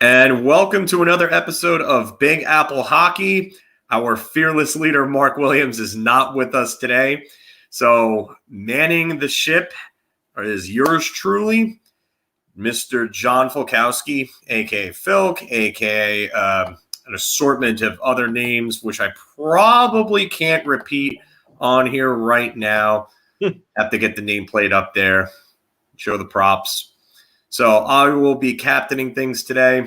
And welcome to another episode of Big Apple Hockey. Our fearless leader, Mark Williams, is not with us today. So manning the ship is yours truly, Mr. John Folkowski, a.k.a. Filk, a.k.a. An assortment of other names, which I probably can't repeat on here right now. Have to get the nameplate up there, show the props. So I will be captaining things today.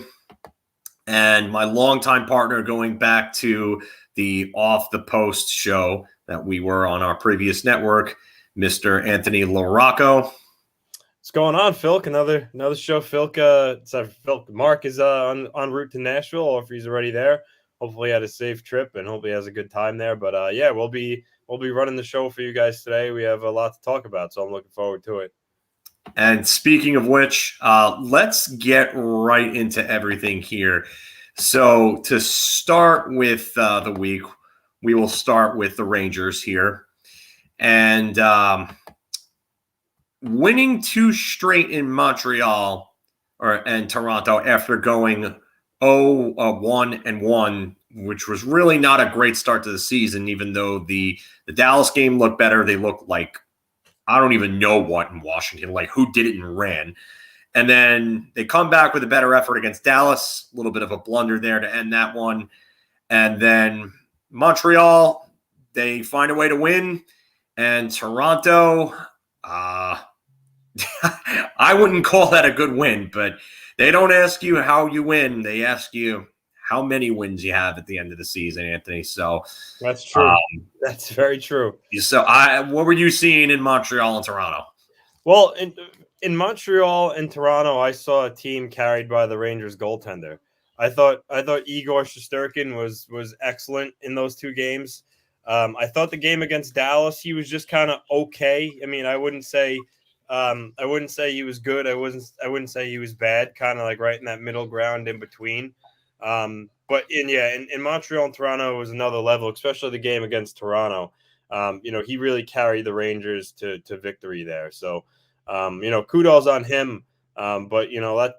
And my longtime partner going back to the Off the Post show that we were on our previous network, Mr. Anthony LaRocco. What's going on, Filk? Another show. Filk, Mark is en route to Nashville, or if he's already there. Hopefully, he had a safe trip and hopefully has a good time there. But yeah, we'll be running the show for you guys today. We have a lot to talk about, so I'm looking forward to it. And speaking of which, let's get right into everything here. So to start with the week, we will start with the Rangers here. And winning two straight in Montreal and Toronto after going 0-1-1, which was really not a great start to the season, even though the Dallas game looked better. They looked like I don't even know what in Washington, like who did it and ran. And then they come back with a better effort against Dallas, a little bit of a blunder there to end that one. And then Montreal, they find a way to win. And Toronto, I wouldn't call that a good win, but they don't ask you how you win. They ask you how many wins you have at the end of the season, Anthony. So that's true. That's very true. So what were you seeing in Montreal and Toronto? Well, in Montreal and Toronto, I saw a team carried by the Rangers goaltender. I thought Igor Shesterkin was excellent in those two games. I thought the game against Dallas, he was just kind of okay. I mean, I wouldn't say he was good. I wouldn't say he was bad. Kind of like right in that middle ground in between. But in Montreal and Toronto, it was another level, especially the game against Toronto. He really carried the Rangers to victory there. So, kudos on him. But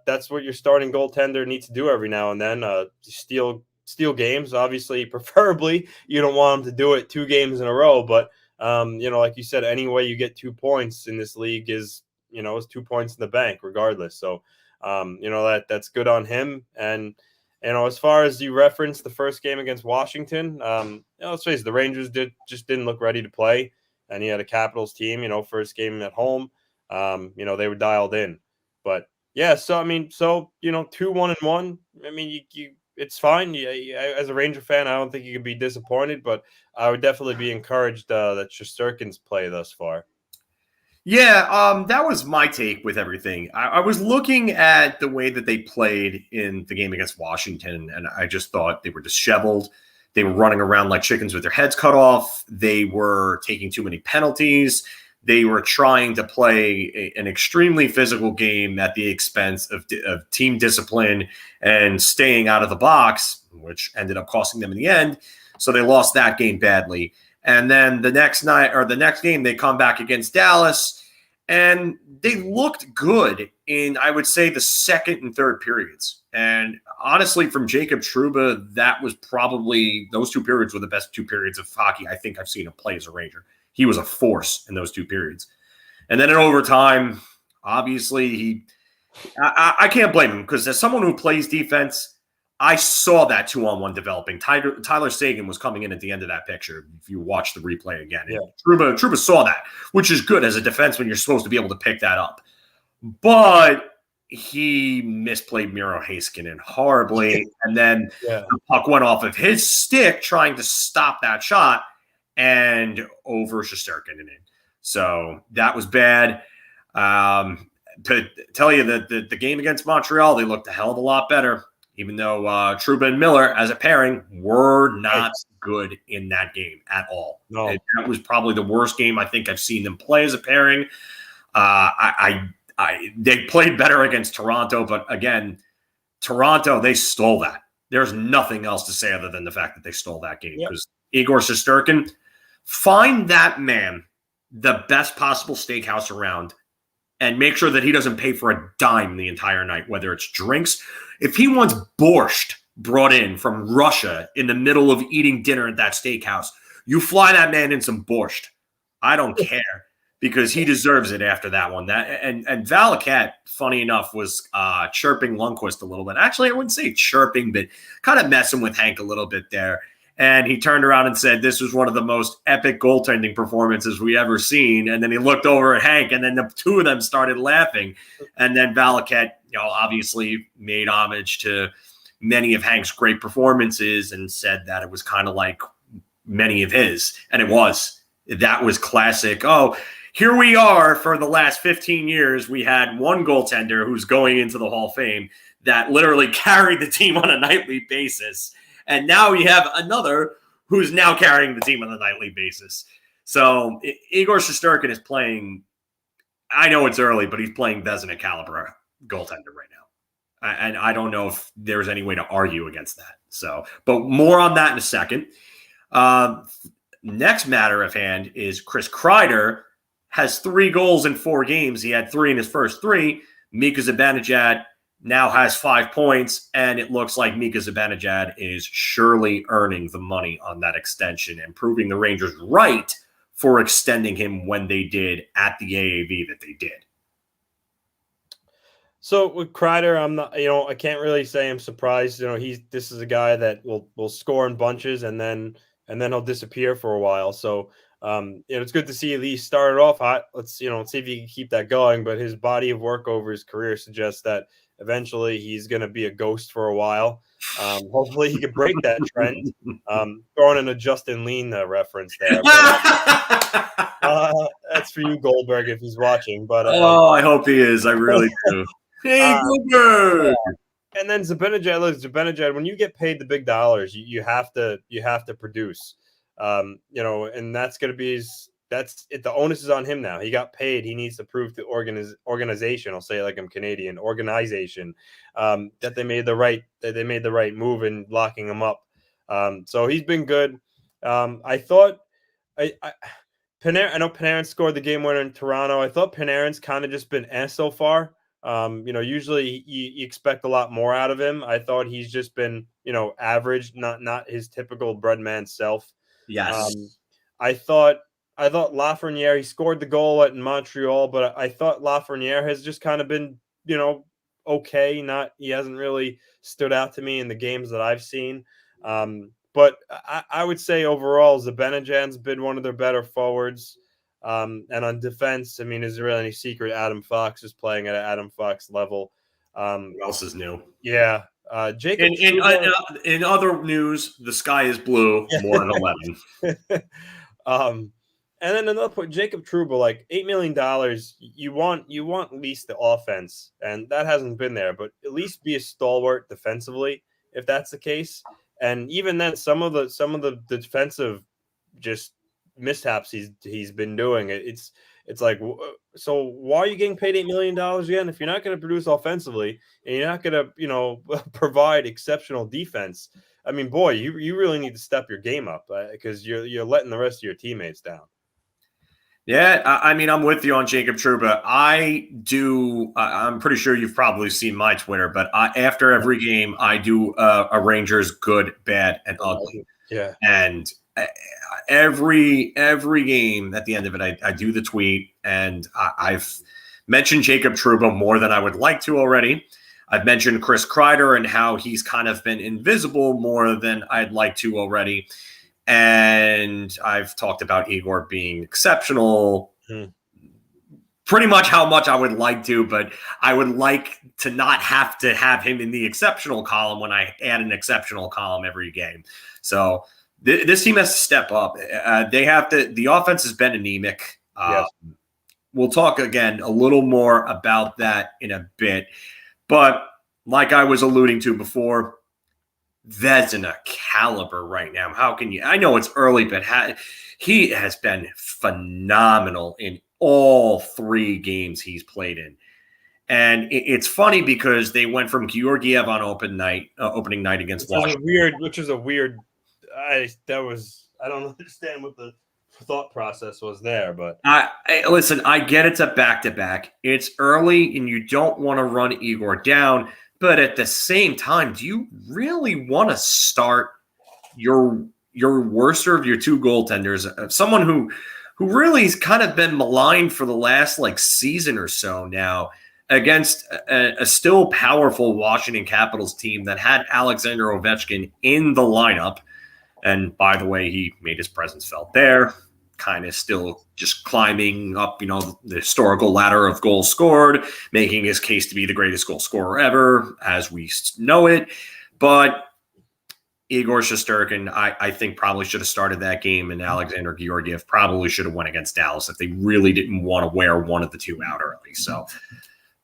that's what your starting goaltender needs to do every now and then. Steal games. Obviously, preferably you don't want him to do it 2 games in a row. But like you said, any way you get 2 points in this league is 2 points in the bank, regardless. So, that's good on him. And as far as you referenced the first game against Washington, let's face it, the Rangers didn't look ready to play, and he had a Capitals team. First game at home, they were dialed in. But yeah, so 2-1-1. I mean, it's fine. As a Ranger fan, I don't think you can be disappointed, but I would definitely be encouraged that Shesterkin's play thus far. Yeah, that was my take with everything. I was looking at the way that they played in the game against Washington, and I just thought they were disheveled. They were running around like chickens with their heads cut off. They were taking too many penalties. They were trying to play an extremely physical game at the expense of team discipline and staying out of the box, which ended up costing them in the end. So they lost that game badly. And then the next game, they come back against Dallas, and they looked good in, I would say, the second and third periods. And honestly, from Jacob Trouba, that was probably, those 2 periods were the best 2 periods of hockey I think I've seen him play as a Ranger. He was a force in those 2 periods. And then in overtime, obviously, I can't blame him, because as someone who plays defense, I saw that 2-on-1 developing. Tyler Seguin was coming in at the end of that picture. If you watch the replay again, yeah. Trouba saw that, which is good as a defenseman. You're supposed to be able to pick that up, but he misplayed Miro Heiskanen horribly, and then the puck went off of his stick trying to stop that shot and over Shesterkin and in. So that was bad. To tell you that the game against Montreal, they looked a hell of a lot better. Even though Trouba and Miller as a pairing were not good in that game at all. No. That was probably the worst game I think I've seen them play as a pairing. They played better against Toronto, but again, Toronto, they stole that. There's nothing else to say other than the fact that they stole that game. Because Igor Shesterkin, find that man the best possible steakhouse around and make sure that he doesn't pay for a dime the entire night, whether it's drinks. If he wants borscht brought in from Russia in the middle of eating dinner at that steakhouse, you fly that man in some borscht. I don't care, because he deserves it after that one. And Valakat, funny enough, was chirping Lundqvist a little bit. Actually, I wouldn't say chirping, but kind of messing with Hank a little bit there. And he turned around and said, this was one of the most epic goaltending performances we ever seen. And then he looked over at Hank, and then the two of them started laughing. And then Valakat, obviously made homage to many of Hank's great performances and said that it was kind of like many of his. And it was. That was classic. Oh, here we are for the last 15 years. We had one goaltender who's going into the Hall of Fame that literally carried the team on a nightly basis. And now we have another who's now carrying the team on a nightly basis. So Igor Shesterkin is playing, I know it's early, but he's playing Vezina caliber goaltender right now. And I don't know if there's any way to argue against that. So, but more on that in a second. Next matter of hand is Chris Kreider has 3 goals in 4 games. He had 3 in his first 3. Mika Zibanejad now has 5 points, and it looks like Mika Zibanejad is surely earning the money on that extension and proving the Rangers right for extending him when they did at the AAV that they did. So with Kreider, I'm not, I can't really say I'm surprised. This is a guy that will score in bunches and then he'll disappear for a while. So it's good to see at least started off hot. Let's see if he can keep that going. But his body of work over his career suggests that eventually he's going to be a ghost for a while. Hopefully he can break that trend. Throwing in a Justin Lean reference there. But, that's for you, Goldberg, if he's watching. But I hope he is. I really do. Hey, Goldberg. Yeah. And then Zibanejad, when you get paid the big dollars, you have to produce. And that's going to be the onus is on him now. He got paid. He needs to prove to organization. I'll say it like I'm Canadian. Organization that they made the right move in locking him up. So he's been good. I thought Panarin. I know Panarin scored the game winner in Toronto. I thought Panarin's kind of just been so far. Usually you expect a lot more out of him. I thought he's just been average, not his typical breadman self. Yes. I thought Lafreniere, he scored the goal in Montreal, but I thought Lafreniere has just kind of been, okay. He hasn't really stood out to me in the games that I've seen. But I would say overall, Zibanejad's been one of their better forwards. And on defense, is there really any secret? Adam Fox is playing at an Adam Fox level. What else is new? Yeah. Jacob. In other news, the sky is blue. More than 11. And then another point, Jacob Trouba, like $8 million. You want at least the offense, and that hasn't been there. But at least be a stalwart defensively, if that's the case. And even then, some of the defensive just mishaps he's been doing. It's like, so why are you getting paid $8 million again if you're not going to produce offensively and you're not going to provide exceptional defense? Boy, you really need to step your game up because you're letting the rest of your teammates down. Yeah, I'm with you on Jacob Trouba. I'm pretty sure you've probably seen my Twitter, but after every game, I do a Rangers good, bad, and ugly. Yeah, and every game at the end of it, I do the tweet, and I've mentioned Jacob Trouba more than I would like to already. I've mentioned Chris Kreider and how he's kind of been invisible more than I'd like to already. And I've talked about Igor being exceptional, pretty much how much I would like to, but I would like to not have to have him in the exceptional column when I add an exceptional column every game. So this team has to step up. The offense has been anemic. Yes. We'll talk again a little more about that in a bit. But like I was alluding to before, Vezina caliber right now. How can you? I know it's early, but he has been phenomenal in all 3 games he's played in. And it's funny because they went from Georgiev on opening night against Washington. Which is a weird. I don't understand what the thought process was there. But listen, I get it's a back-to-back. It's early, and you don't want to run Igor down. But at the same time, do you really want to start your worster of your two goaltenders, someone who really has kind of been maligned for the last season or so now, against a still powerful Washington Capitals team that had Alexander Ovechkin in the lineup? And by the way, he made his presence felt there, kind of still just climbing up, the historical ladder of goals scored, making his case to be the greatest goal scorer ever, as we know it. But Igor Shesterkin, I think, probably should have started that game, and Alexander Georgiev probably should have went against Dallas if they really didn't want to wear one of the two out early. So,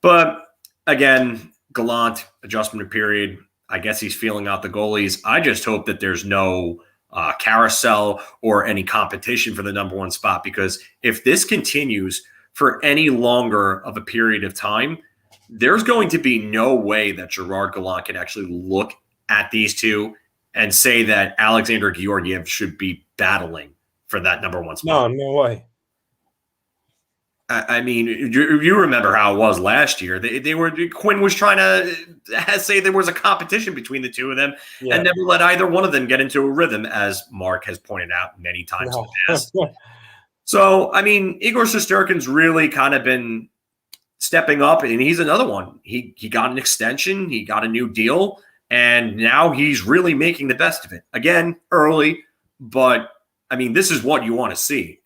but again, Gallant, adjustment period. I guess he's feeling out the goalies. I just hope that there's no carousel or any competition for the number one spot, because if this continues for any longer of a period of time, there's going to be no way that Gerard Gallant can actually look at these two and say that Alexander Georgiev should be battling for that number one spot. No way. I mean, you remember how it was last year. Quinn was trying to say there was a competition between the two of them, and never let either one of them get into a rhythm, as Mark has pointed out many times in the past. So, I mean, Igor Shesterkin's really kind of been stepping up, and he's another one. He got an extension, he got a new deal, and now he's really making the best of it. Again, early, but I mean, this is what you want to see.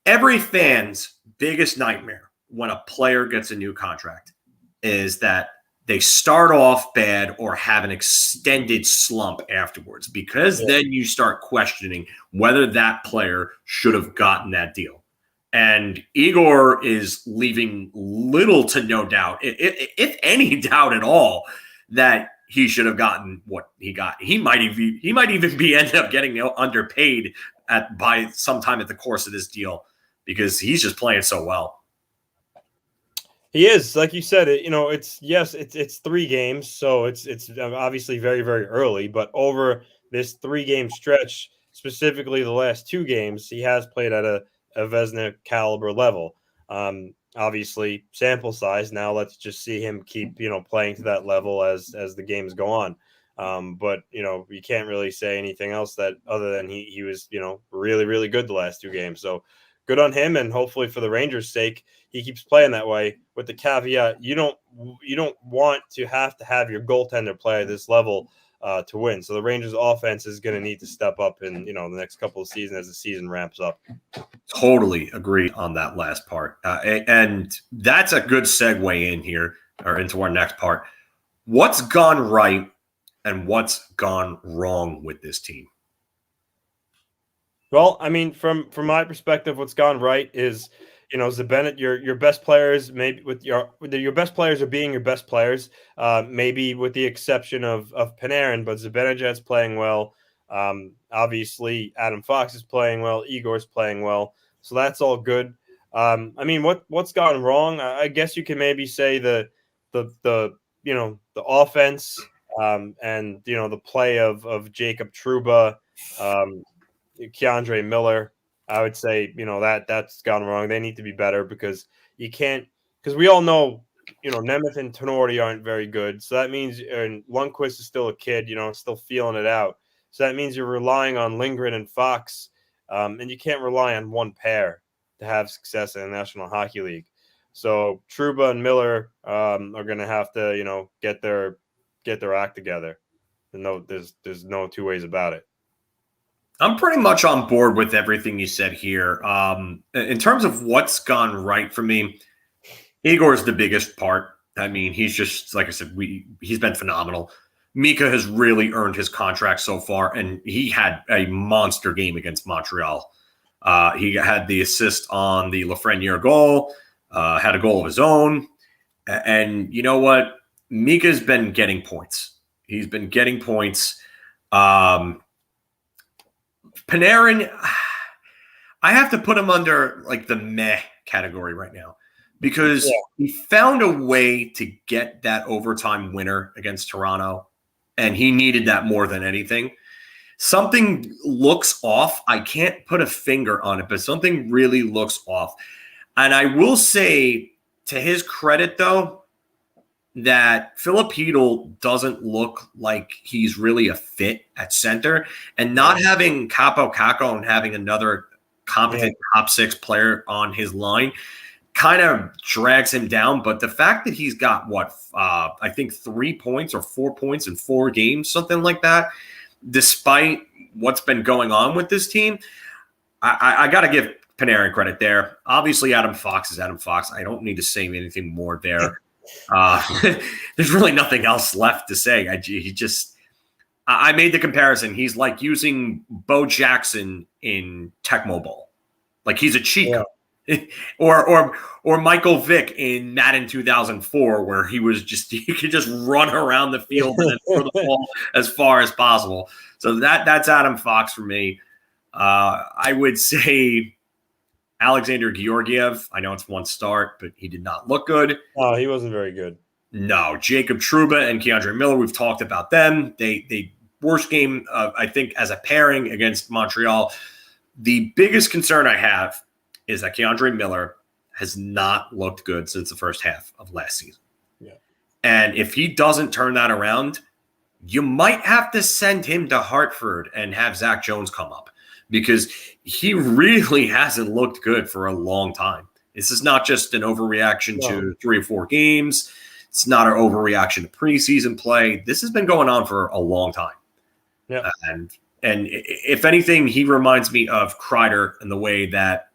Every fan's biggest nightmare when a player gets a new contract is that they start off bad or have an extended slump afterwards, because then you start questioning whether that player should have gotten that deal. And Igor is leaving little to no doubt, if any doubt at all, that he should have gotten what he got. He might even be end up getting underpaid by sometime at the course of this deal, because he's just playing so well. He is, like you said, it's 3 games, so it's obviously very, very early, but over this 3-game stretch, specifically the last 2 games, he has played at a Vezina caliber level. Obviously, sample size. Now let's just see him keep playing to that level as the games go on. But you can't really say anything else that other than he was really, really good the last 2 games. So good on him, and hopefully for the Rangers' sake, he keeps playing that way. With the caveat, you don't want to have your goaltender play at this level to win. So the Rangers' offense is going to need to step up in the next couple of seasons as the season ramps up. Totally agree on that last part, and that's a good segue in here, or into our next part. What's gone right and what's gone wrong with this team? Well, I mean, from my perspective, what's gone right is, Zibanejad, your best players, maybe with your best players are being your best players, maybe with the exception of Panarin, but Zibanejad's playing well. Obviously, Adam Fox is playing well. Igor's playing well, so that's all good. I mean, what's gone wrong? I guess you can maybe say the offense, and the play of Jacob Trouba, Keandre Miller. I would say that's gone wrong. They need to be better, because we all know Nemeth and Tenori aren't very good. So that means, and Lundqvist is still a kid, still feeling it out. So that means you're relying on Lindgren and Fox, and you can't rely on one pair to have success in the National Hockey League. So Trouba and Miller are going to have to get their act together. There's no 2 ways about it. I'm pretty much on board with everything you said here. In terms of what's gone right for me, Igor's the biggest part. I mean, he's just, like I said, he's been phenomenal. Mika has really earned his contract so far, and he had a monster game against Montreal. He had the assist on the Lafreniere goal, had a goal of his own. And you know what? Mika's been getting points. He's been getting points. Panarin, I have to put him under the meh category right now, because he found a way to get that overtime winner against Toronto, and he needed that more than anything. something looks off. I can't put a finger on it, but something really looks off. And I will say, to his credit, though, that FIlip doesn't look like he's really a fit at center. And not having Kakko and having another competent top six player on his line kind of drags him down. But the fact that he's got, I think 3 points or 4 points in 4 games, something like that, despite what's been going on with this team, I got to give Panarin credit there. Obviously, Adam Fox is Adam Fox. I don't need to say anything more there. There's really nothing else left to say. I made the comparison. He's like using Bo Jackson in Tecmo Bowl. Like he's a cheat code. or Michael Vick in Madden 2004, where he could just run around the field and then throw the ball as far as possible. So that's Adam Fox for me. I would say Alexander Georgiev. I know it's one start, but he did not look good. Oh, he wasn't very good. No, Jacob Trouba and Keandre Miller. We've talked about them. They worst game, I think, as a pairing against Montreal. The biggest concern I have is that Keandre Miller has not looked good since the first half of last season. Yeah. And if he doesn't turn that around, you might have to send him to Hartford and have Zach Jones come up, because he really hasn't looked good for a long time. This is not just an overreaction to 3 or 4 games. It's not an overreaction to preseason play. This has been going on for a long time. Yeah. And if anything, he reminds me of Kreider in the way that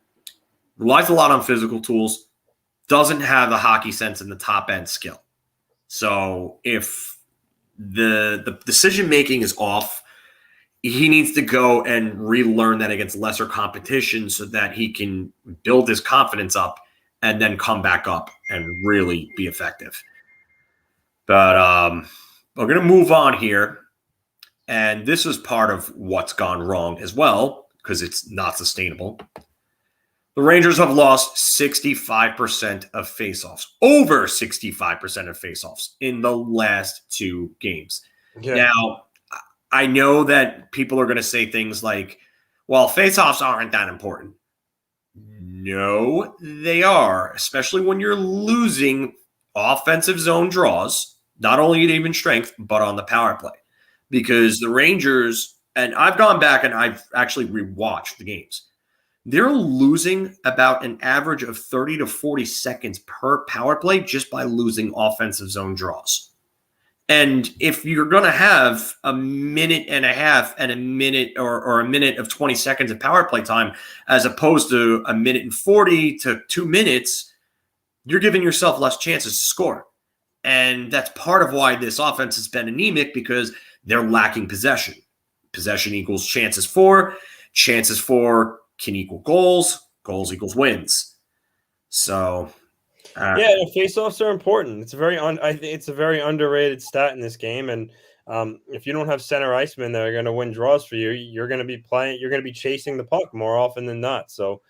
relies a lot on physical tools, doesn't have the hockey sense and the top end skill. So if the decision-making is off, he needs to go and relearn that against lesser competition so that he can build his confidence up and then come back up and really be effective. But we're going to move on here. And this is part of what's gone wrong as well, because it's not sustainable. The Rangers have lost 65% of faceoffs, over 65% of faceoffs in the last 2 games. Yeah. Now, I know that people are going to say things like, well, faceoffs aren't that important. No, they are, especially when you're losing offensive zone draws, not only at even strength, but on the power play. Because the Rangers, and I've gone back and I've actually rewatched the games, they're losing about an average of 30 to 40 seconds per power play just by losing offensive zone draws. And if you're going to have a minute and a half and a minute or a minute of 20 seconds of power play time, as opposed to a minute and 40 to 2 minutes, you're giving yourself less chances to score. And that's part of why this offense has been anemic, because they're lacking possession. Possession equals chances for. Chances for can equal goals. Goals equals wins. So, faceoffs are important. It's I think it's a very underrated stat in this game. And if you don't have center icemen that are going to win draws for you, you're going to be playing. You're going to be chasing the puck more often than not. So,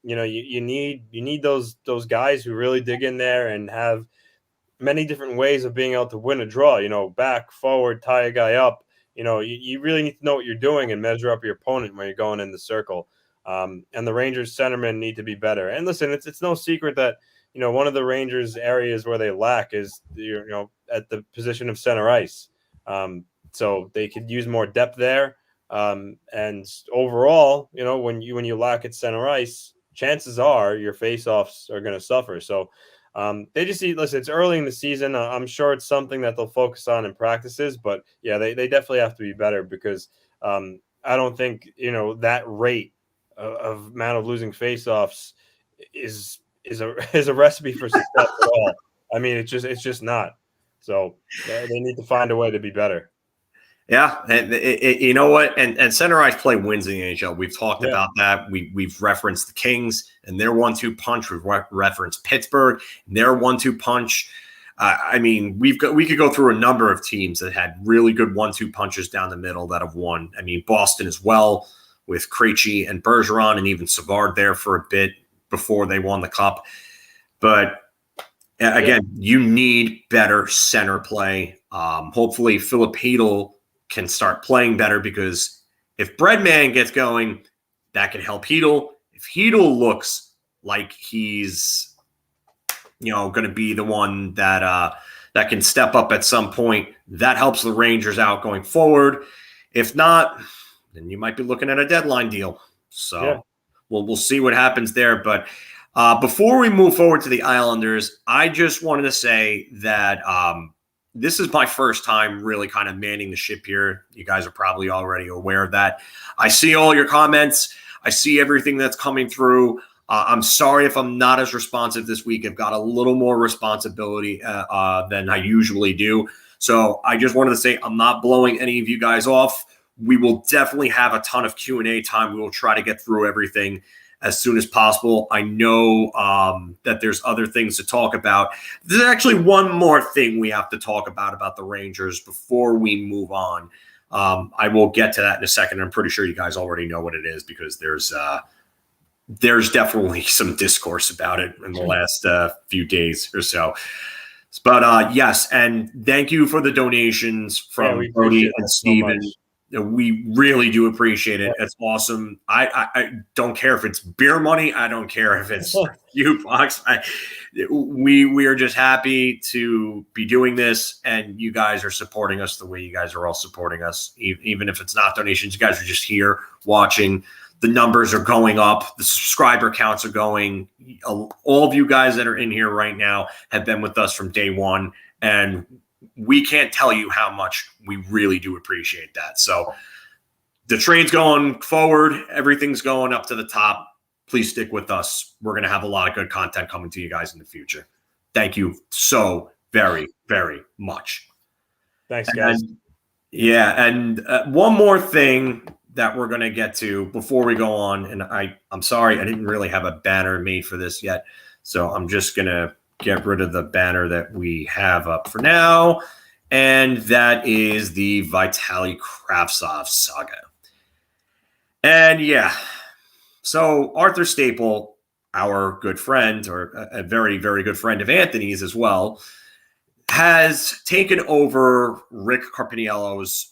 you need those guys who really dig in there and have many different ways of being able to win a draw, back, forward, tie a guy up. You really need to know what you're doing and measure up your opponent when you're going in the circle. And the Rangers centermen need to be better. And listen, it's no secret that, one of the Rangers areas where they lack is, at the position of center ice. So they could use more depth there. And overall, when you lack at center ice, chances are your faceoffs are going to suffer. So, they just need, listen, it's early in the season. I'm sure it's something that they'll focus on in practices, but yeah, they definitely have to be better, because I don't think, that rate of amount of losing faceoffs is a recipe for success at all. I mean, it's just not. So they need to find a way to be better. Yeah, and you know what? And center ice play wins in the NHL. We've talked about that. We've referenced the Kings and their 1-2 punch. We've referenced Pittsburgh and their 1-2 punch. I mean, we could go through a number of teams that had really good 1-2 punches down the middle that have won. I mean, Boston as well, with Krejci and Bergeron, and even Savard there for a bit before they won the cup. But again, you need better center play. Hopefully, FIlip can start playing better, because if Breadman gets going, that can help Chytil. If Chytil looks like he's, going to be the one that can step up at some point, that helps the Rangers out going forward. If not, then you might be looking at a deadline deal. So we'll see what happens there. But before we move forward to the Islanders, I just wanted to say that this is my first time really kind of manning the ship here. You guys are probably already aware of that. I see all your comments. I see everything that's coming through. I'm sorry if I'm not as responsive this week. I've got a little more responsibility than I usually do. So I just wanted to say I'm not blowing any of you guys off. We will definitely have a ton of Q&A time. We will try to get through everything as soon as possible. I know that there's other things to talk about. There's actually one more thing we have to talk about the Rangers before we move on. I will get to that in a second. I'm pretty sure you guys already know what it is, because there's definitely some discourse about it in the last few days or so. But yes, and thank you for the donations from Brody and Steven. So we really do appreciate it. It's awesome. I don't care if it's beer money. I don't care if it's you bucks. We are just happy to be doing this, and you guys are supporting us the way you guys are all supporting us. Even if it's not donations, you guys are just here watching. The numbers are going up. The subscriber counts are going. All of you guys that are in here right now have been with us from day one, and we can't tell you how much we really do appreciate that. So the train's going forward. Everything's going up to the top. Please stick with us. We're going to have a lot of good content coming to you guys in the future. Thank you so very, very much. Thanks, guys. And one more thing that we're going to get to before we go on. And I'm sorry, I didn't really have a banner made for this yet. So I'm just going to get rid of the banner that we have up for now. And that is the Vitaly Kravtsov saga. And so Arthur Staple, our good friend, or a very, very good friend of Anthony's as well, has taken over Rick Carpiniello's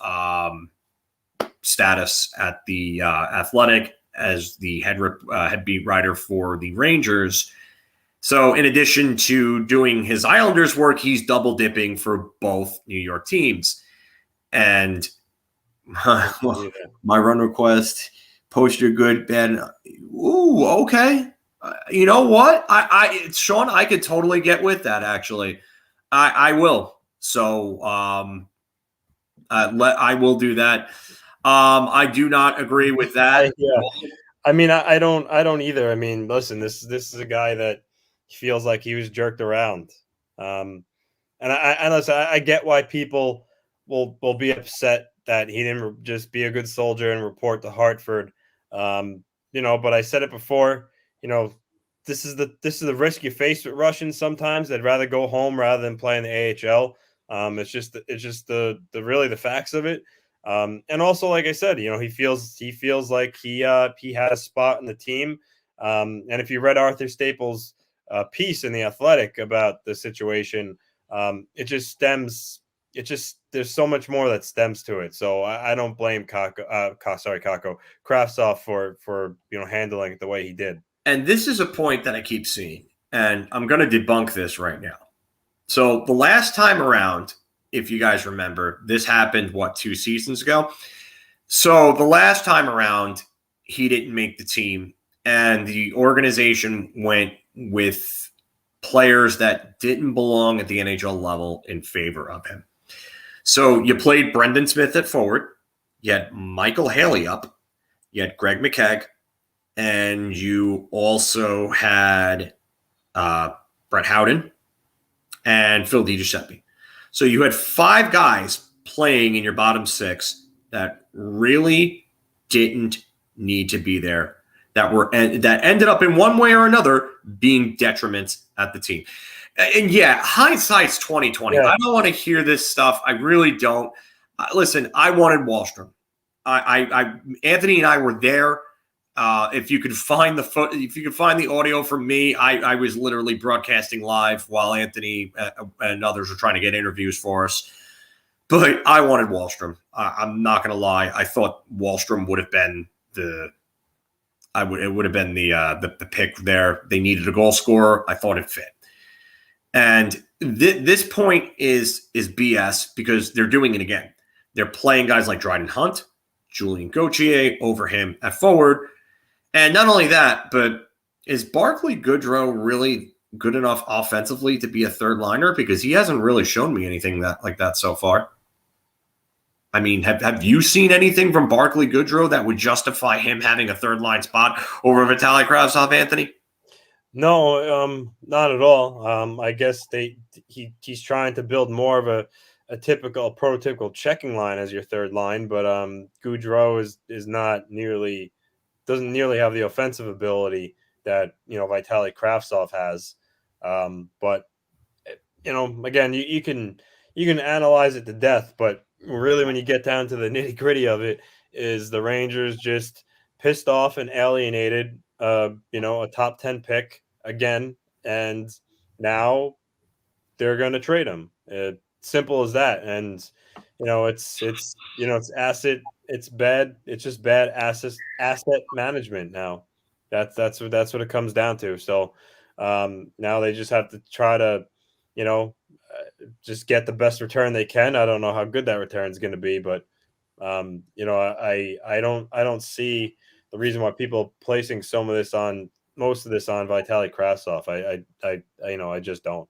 status at the Athletic as the head beat writer for the Rangers. So in addition to doing his Islanders work, he's double dipping for both New York teams. And my run request, post your good, Ben. Ooh, okay. You know what? Sean, I could totally get with that, actually. I will. So I will do that. I do not agree with that. I mean, I don't either. I mean, listen, this is a guy that feels like he was jerked around. And I get why people will be upset that he didn't just be a good soldier and report to Hartford. But I said it before, this is the risk you face with Russians. Sometimes they'd rather go home rather than play in the AHL. It's just the really the facts of it. And also, like I said, he feels like he had a spot in the team. And if you read Arthur Staples' piece in the Athletic about the situation, there's so much more that stems to it. So I don't blame Kakko Kravtsov for handling it the way he did. And this is a point that I keep seeing, and I'm going to debunk this right now. So the last time around, if you guys remember, this happened, 2 seasons ago? So the last time around, he didn't make the team, and the organization went with players that didn't belong at the NHL level in favor of him. So you played Brendan Smith at forward, you had Michael Haley up, you had Greg McKegg, and you also had Brett Howden and Phil DiGiuseppe. So you had 5 guys playing in your bottom 6 that really didn't need to be there, that ended up in one way or another being detriments at the team. And hindsight's 2020. I don't want to hear this stuff. I really don't. Listen, I wanted Wahlstrom. Anthony and I were there. If you could find the audio from me, I was literally broadcasting live while Anthony and others were trying to get interviews for us. But I wanted Wahlstrom. I'm not going to lie. I thought Wahlstrom would have been it would have been the pick there. They needed a goal scorer. I thought it fit. And this point is BS because they're doing it again. They're playing guys like Dryden Hunt, Julian Gauthier over him at forward. And not only that, but is Barclay Goodrow really good enough offensively to be a third liner? Because he hasn't really shown me anything like that so far. I mean, have you seen anything from Barclay Goodrow that would justify him having a third line spot over Vitaly Kravtsov, Anthony? No, not at all. I guess he's trying to build more of a prototypical checking line as your third line, but Goudreau is not doesn't nearly have the offensive ability that Vitaly Kravtsov has. But again, you can analyze it to death, but really when you get down to the nitty gritty of it, is the Rangers just pissed off and alienated a top 10 pick again, and now they're going to trade him. Simple as that. And it's asset. It's bad. It's just bad asset management now. That's what it comes down to. So now they just have to try to just get the best return they can. I don't know how good that return is going to be, but I don't see the reason why people are placing most of this on Vitaly Kravtsov. I just don't.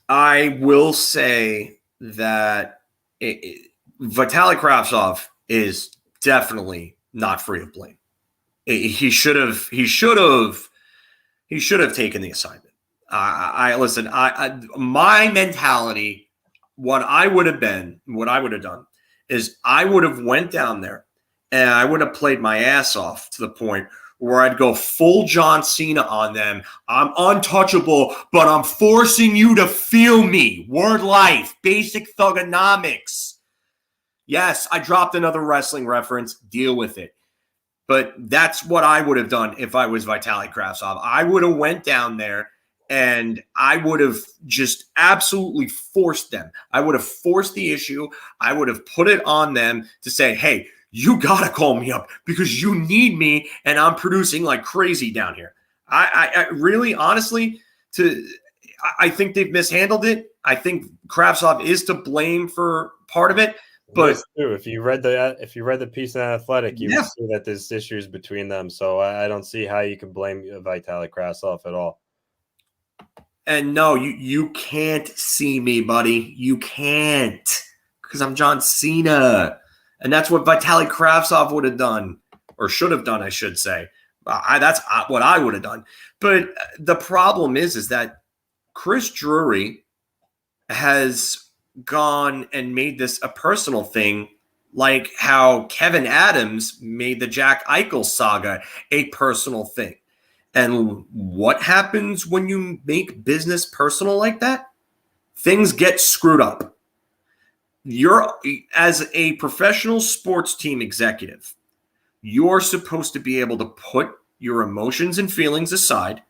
I will say that Vitaly Kravtsov is definitely not free of blame. He should have taken the assignment. My mentality, what I would have done is I would have went down there and I would have played my ass off to the point where I'd go full John Cena on them. I'm untouchable, but I'm forcing you to feel me. Word life, basic thugonomics. Yes, I dropped another wrestling reference. Deal with it. But that's what I would have done if I was Vitaly Kravtsov. I would have went down there and I would have just absolutely forced them. I would have forced the issue. I would have put it on them to say, hey, you got to call me up because you need me and I'm producing like crazy down here. I really, honestly, I think they've mishandled it. I think Kravtsov is to blame for part of it. But if you read the piece in Athletic, you would see that there's issues between them. So I don't see how you can blame Vitaly Kravtsov at all. And no, you can't see me, buddy. You can't, because I'm John Cena. And that's what Vitaly Kravtsov would have done, or should have done, I should say. That's what I would have done. But the problem is that Chris Drury has gone and made this a personal thing, like how Kevin Adams made the Jack Eichel saga a personal thing. And what happens when you make business personal like that? Things get screwed up. As a professional sports team executive, you're supposed to be able to put your emotions and feelings aside,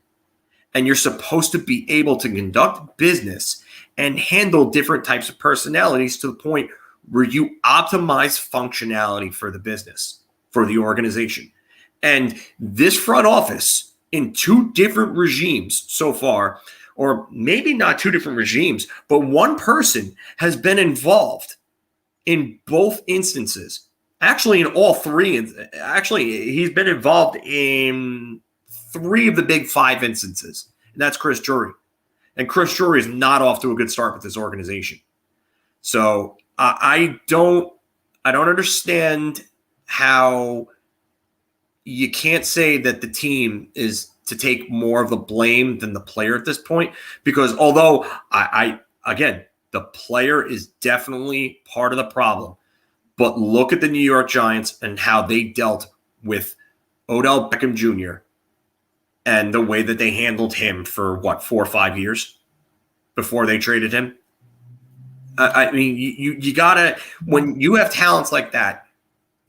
and you're supposed to be able to conduct business and handle different types of personalities to the point where you optimize functionality for the business, for the organization. And this front office, in two different regimes so far, or maybe not two different regimes, but one person has been involved in both instances. Actually, in all three. Actually, he's been involved in 3 of the big 5 instances, and that's Chris Drury. And Chris Drury is not off to a good start with this organization. So I don't understand how you can't say that the team is to take more of the blame than the player at this point, because although again, the player is definitely part of the problem, but look at the New York Giants and how they dealt with Odell Beckham Jr. and the way that they handled him for 4 or 5 years before they traded him. I mean, you gotta, when you have talents like that,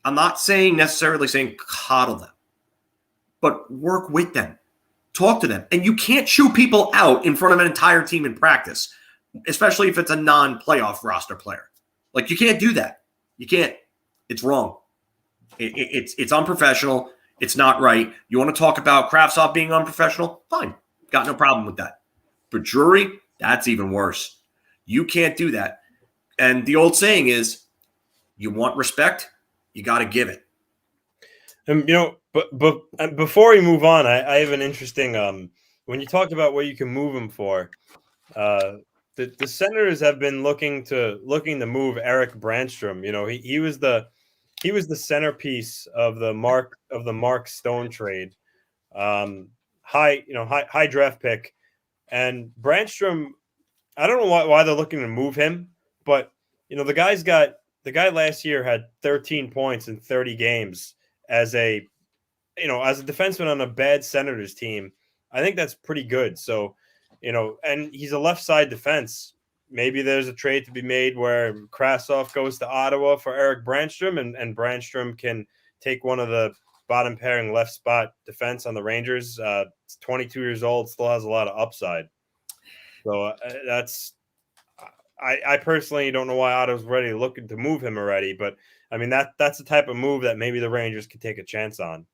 I'm not necessarily saying coddle them, but work with them, talk to them. And you can't chew people out in front of an entire team in practice, especially if it's a non-playoff roster player. Like, you can't do that. You can't. It's wrong. It's unprofessional. It's not right. You want to talk about Kravtsov being unprofessional? Fine. Got no problem with that. But Drury, that's even worse. You can't do that. And the old saying is, you want respect, you got to give it. And but before we move on, I have an interesting when you talk about what you can move him for, the Senators have been looking to move Eric Brandstrom. He was the centerpiece of the Mark Stone trade. High draft pick, and Brandstrom. I don't know why they're looking to move him, but the guy last year had 13 points in 30 games as a defenseman on a bad Senators team. I think that's pretty good. So, and he's a left side defense. Maybe there's a trade to be made where Kravtsov goes to Ottawa for Eric Brandstrom, and Brandstrom can take one of the bottom pairing left spot defense on the Rangers. 22 years old, still has a lot of upside. So I personally don't know why Ottawa's ready looking to move him already, but I mean that's the type of move that maybe the Rangers could take a chance on.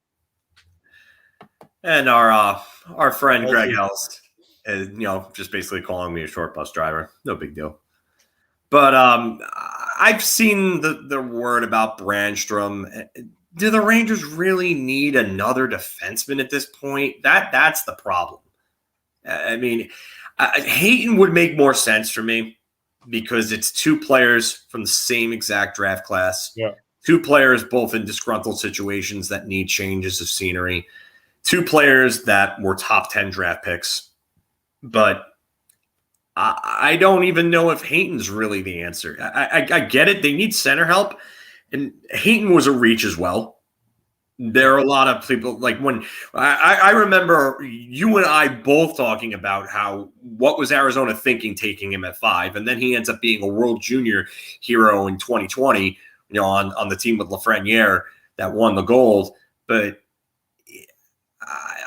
And our friend Greg Ells is just basically calling me a short bus driver. No big deal. But I've seen the word about Brandstrom. Do the Rangers really need another defenseman at this point? That's the problem. I mean, Hayton would make more sense for me because it's two players from the same exact draft class. Yeah. Two players both in disgruntled situations that need changes of scenery. Two players that were top 10 draft picks. But I don't even know if Hayton's really the answer. I get it. They need center help. And Hayton was a reach as well. There are a lot of people, like when I remember you and I both talking about what was Arizona thinking taking him at 5, and then he ends up being a World Junior hero in 2020, on the team with Lafreniere that won the gold. But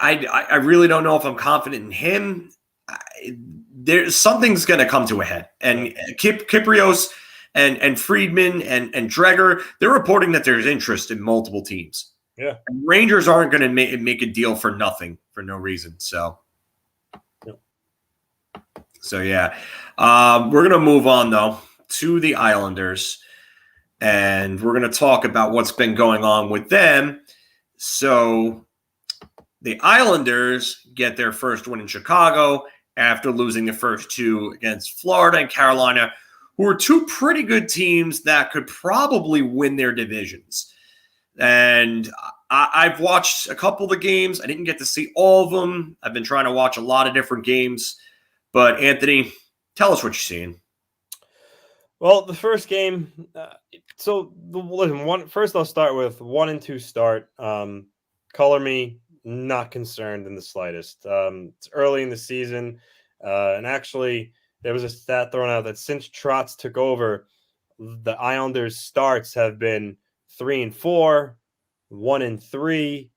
I really don't know if I'm confident in him. There's something's going to come to a head, and Kyprios and Friedman and Dreger, they're reporting that there's interest in multiple teams. Yeah, Rangers aren't going to make a deal for nothing, for no reason. So yeah, we're going to move on though to the Islanders, and we're going to talk about what's been going on with them. So the Islanders get their first win in Chicago after losing the first two against Florida and Carolina, who are two pretty good teams that could probably win their divisions. And I've watched a couple of the games. I didn't get to see all of them. I've been trying to watch a lot of different games. But, Anthony, tell us what you're seeing. Well, the first game, first I'll start with 1 and 2 start. Color me not concerned in the slightest. It's early in the season. And actually, there was a stat thrown out that since Trotz took over, the Islanders' starts have been 3 and 4, 1 and 3,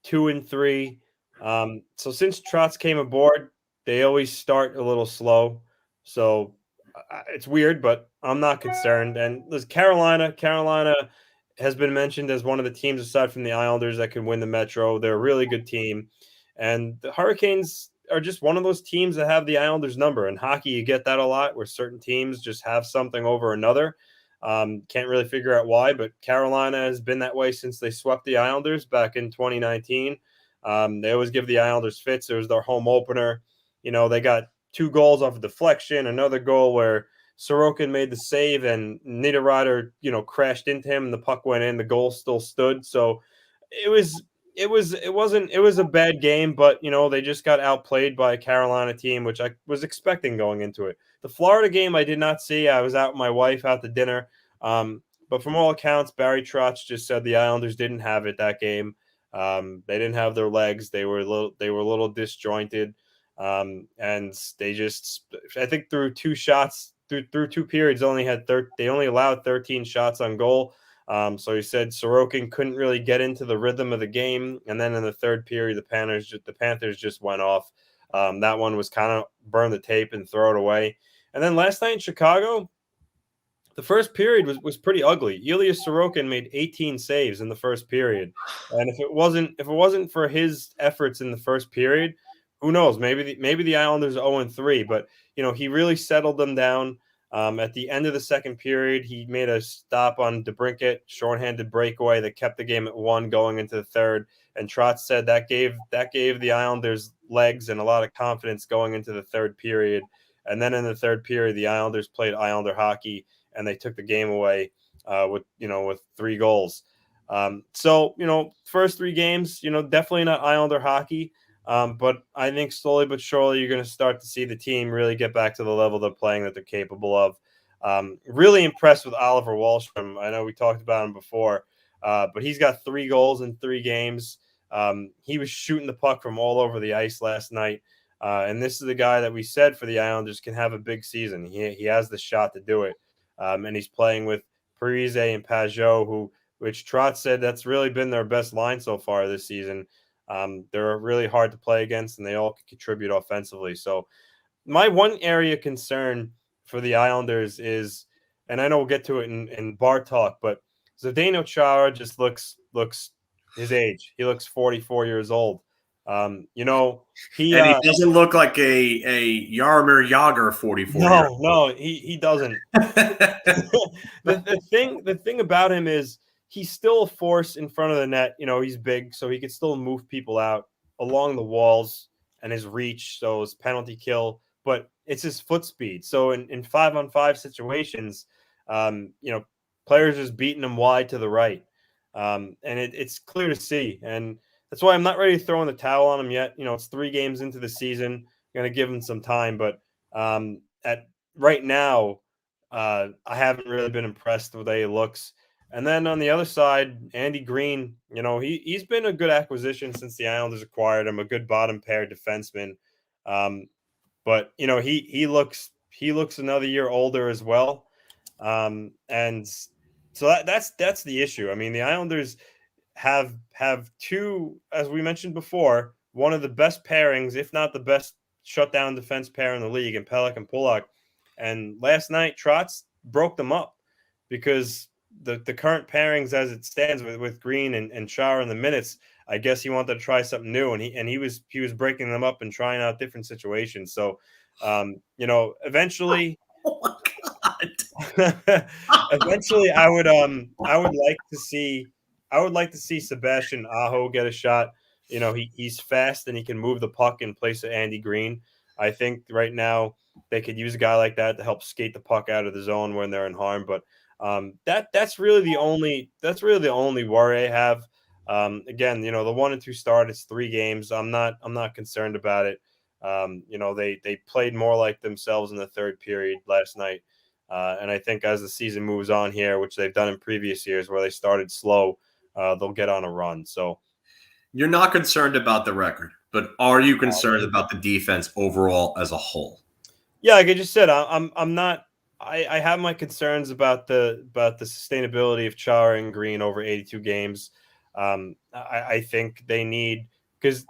2 and 3. So since Trotz came aboard, they always start a little slow. So it's weird, but I'm not concerned. And there's Carolina has been mentioned as one of the teams aside from the Islanders that can win the Metro. They're a really good team. And the Hurricanes are just one of those teams that have the Islanders number. In hockey, you get that a lot where certain teams just have something over another. Can't really figure out why, but Carolina has been that way since they swept the Islanders back in 2019. They always give the Islanders fits. It was their home opener. They got 2 goals off of deflection, another goal where Sorokin made the save and Niederreiter, crashed into him and the puck went in. The goal still stood. So it was a bad game, but they just got outplayed by a Carolina team, which I was expecting going into it. The Florida game I did not see. I was out with my wife out to dinner. But from all accounts, Barry Trotz just said the Islanders didn't have it that game. They didn't have their legs. They were a little disjointed. And they just, I think through 2 shots, through 2 periods, they only allowed 13 shots on goal. So he said Sorokin couldn't really get into the rhythm of the game. And then in the 3rd period, the Panthers just went off. That one was kind of burn the tape and throw it away. And then last night in Chicago, the first period was pretty ugly. Ilya Sorokin made 18 saves in the first period, and if it wasn't for his efforts in the first period, who knows? Maybe the Islanders are 0-3, but he really settled them down. At the end of the second period, he made a stop on DeBrincat, shorthanded breakaway that kept the game at 1 going into the third. And Trotz said that gave the Islanders legs and a lot of confidence going into the third period. And then in the third period, the Islanders played Islander hockey and they took the game away with 3 goals. So first 3 games, definitely not Islander hockey. But I think slowly but surely you're going to start to see the team really get back to the level they're playing that they're capable of. Really impressed with Oliver Wahlstrom. I know we talked about him before, but he's got 3 goals in 3 games. He was shooting the puck from all over the ice last night. And this is the guy that we said for the Islanders can have a big season. He has the shot to do it. And he's playing with Parise and Pajot, which Trotz said that's really been their best line so far this season. They're really hard to play against, and they all can contribute offensively. So my one area of concern for the Islanders is, and I know we'll get to it in bar talk, but Zdeno Chara just looks his age. He looks 44 years old. He doesn't look like a Jaromir Jagr 44. No, he doesn't. The thing about him is he's still a force in front of the net. He's big, so he could still move people out along the walls and his reach, so his penalty kill. But it's his foot speed. So in 5-on-5 situations, players just beating him wide to the right, and it's clear to see. And that's why I'm not ready to throw in the towel on him yet. It's 3 games into the season. I'm going to give him some time, but at right now, I haven't really been impressed with the way he looks. And then on the other side, Andy Green, he's been a good acquisition since the Islanders acquired him, a good bottom pair defenseman. But he looks another year older as well. And so that's the issue. I mean, the Islanders have 2, as we mentioned before, one of the best pairings, if not the best shutdown defense pair in the league, in Pelech and Pullock. And last night, Trotz broke them up because the current pairings as it stands with Green and Chara in the minutes, I guess he wanted to try something new, and he was breaking them up and trying out different situations. So, eventually, Oh my God. eventually, I would like to see Sebastian Aho get a shot. He's fast and he can move the puck in place of Andy Green. I think right now they could use a guy like that to help skate the puck out of the zone when they're in harm. But that's really the only worry I have. Again, the 1 and 2 start, it's 3 games. I'm not concerned about it. They played more like themselves in the third period last night. And I think as the season moves on here, which they've done in previous years where they started slow, they'll get on a run. So you're not concerned about the record, but are you concerned about the defense overall as a whole? Yeah, like I just said, I'm not. I have my concerns about the sustainability of Chara and Green over 82 games. I think they need, because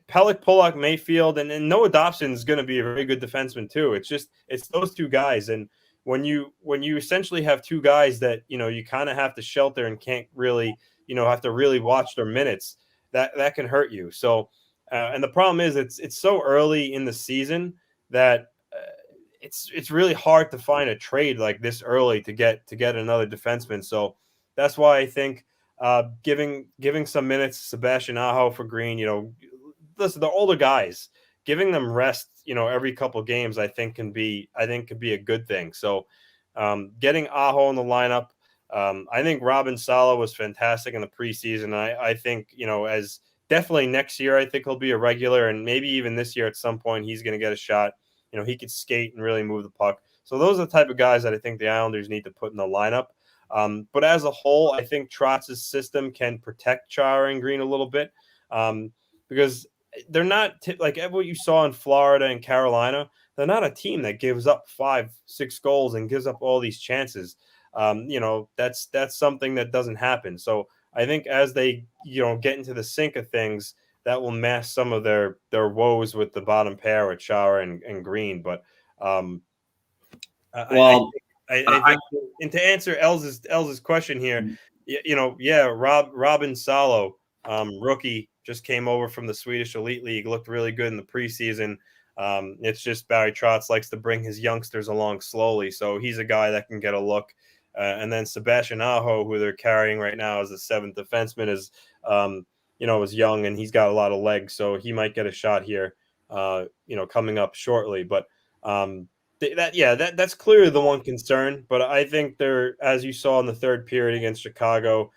Pelech, Pullock, Mayfield, and Noah Dobson is going to be a very good defenseman too. It's those 2 guys, and when you essentially have 2 guys that you kind of have to shelter and can't really have to really watch their minutes, that can hurt you. So, and the problem is it's so early in the season that it's really hard to find a trade like this early to get another defenseman. So that's why I think giving some minutes to Sebastian Aho for Green, listen, the older guys, giving them rest, every couple of games, I think could be a good thing. So getting Aho in the lineup, I think Robin Salo was fantastic in the preseason. I think, as definitely next year, I think he'll be a regular, and maybe even this year at some point, he's going to get a shot. He could skate and really move the puck. So those are the type of guys that I think the Islanders need to put in the lineup. But as a whole, I think Trotz's system can protect Chara and Green a little bit because they're not like what you saw in Florida and Carolina. They're not a team that gives up 5-6 goals and gives up all these chances. That's something that doesn't happen. So I think as they get into the sink of things, that will mask some of their woes with the bottom pair with Chara and Green. But I I think, and to answer Els's question here, Robin Salo, rookie, just came over from the Swedish Elite League, looked really good in the preseason. It's just Barry Trotz likes to bring his youngsters along slowly, so he's a guy that can get a look. And then Sebastian Aho, who they're carrying right now as the seventh defenseman, is young and he's got a lot of legs, so he might get a shot here, coming up shortly. But that's clearly the one concern. But I think they're, as you saw in the third period against Chicago,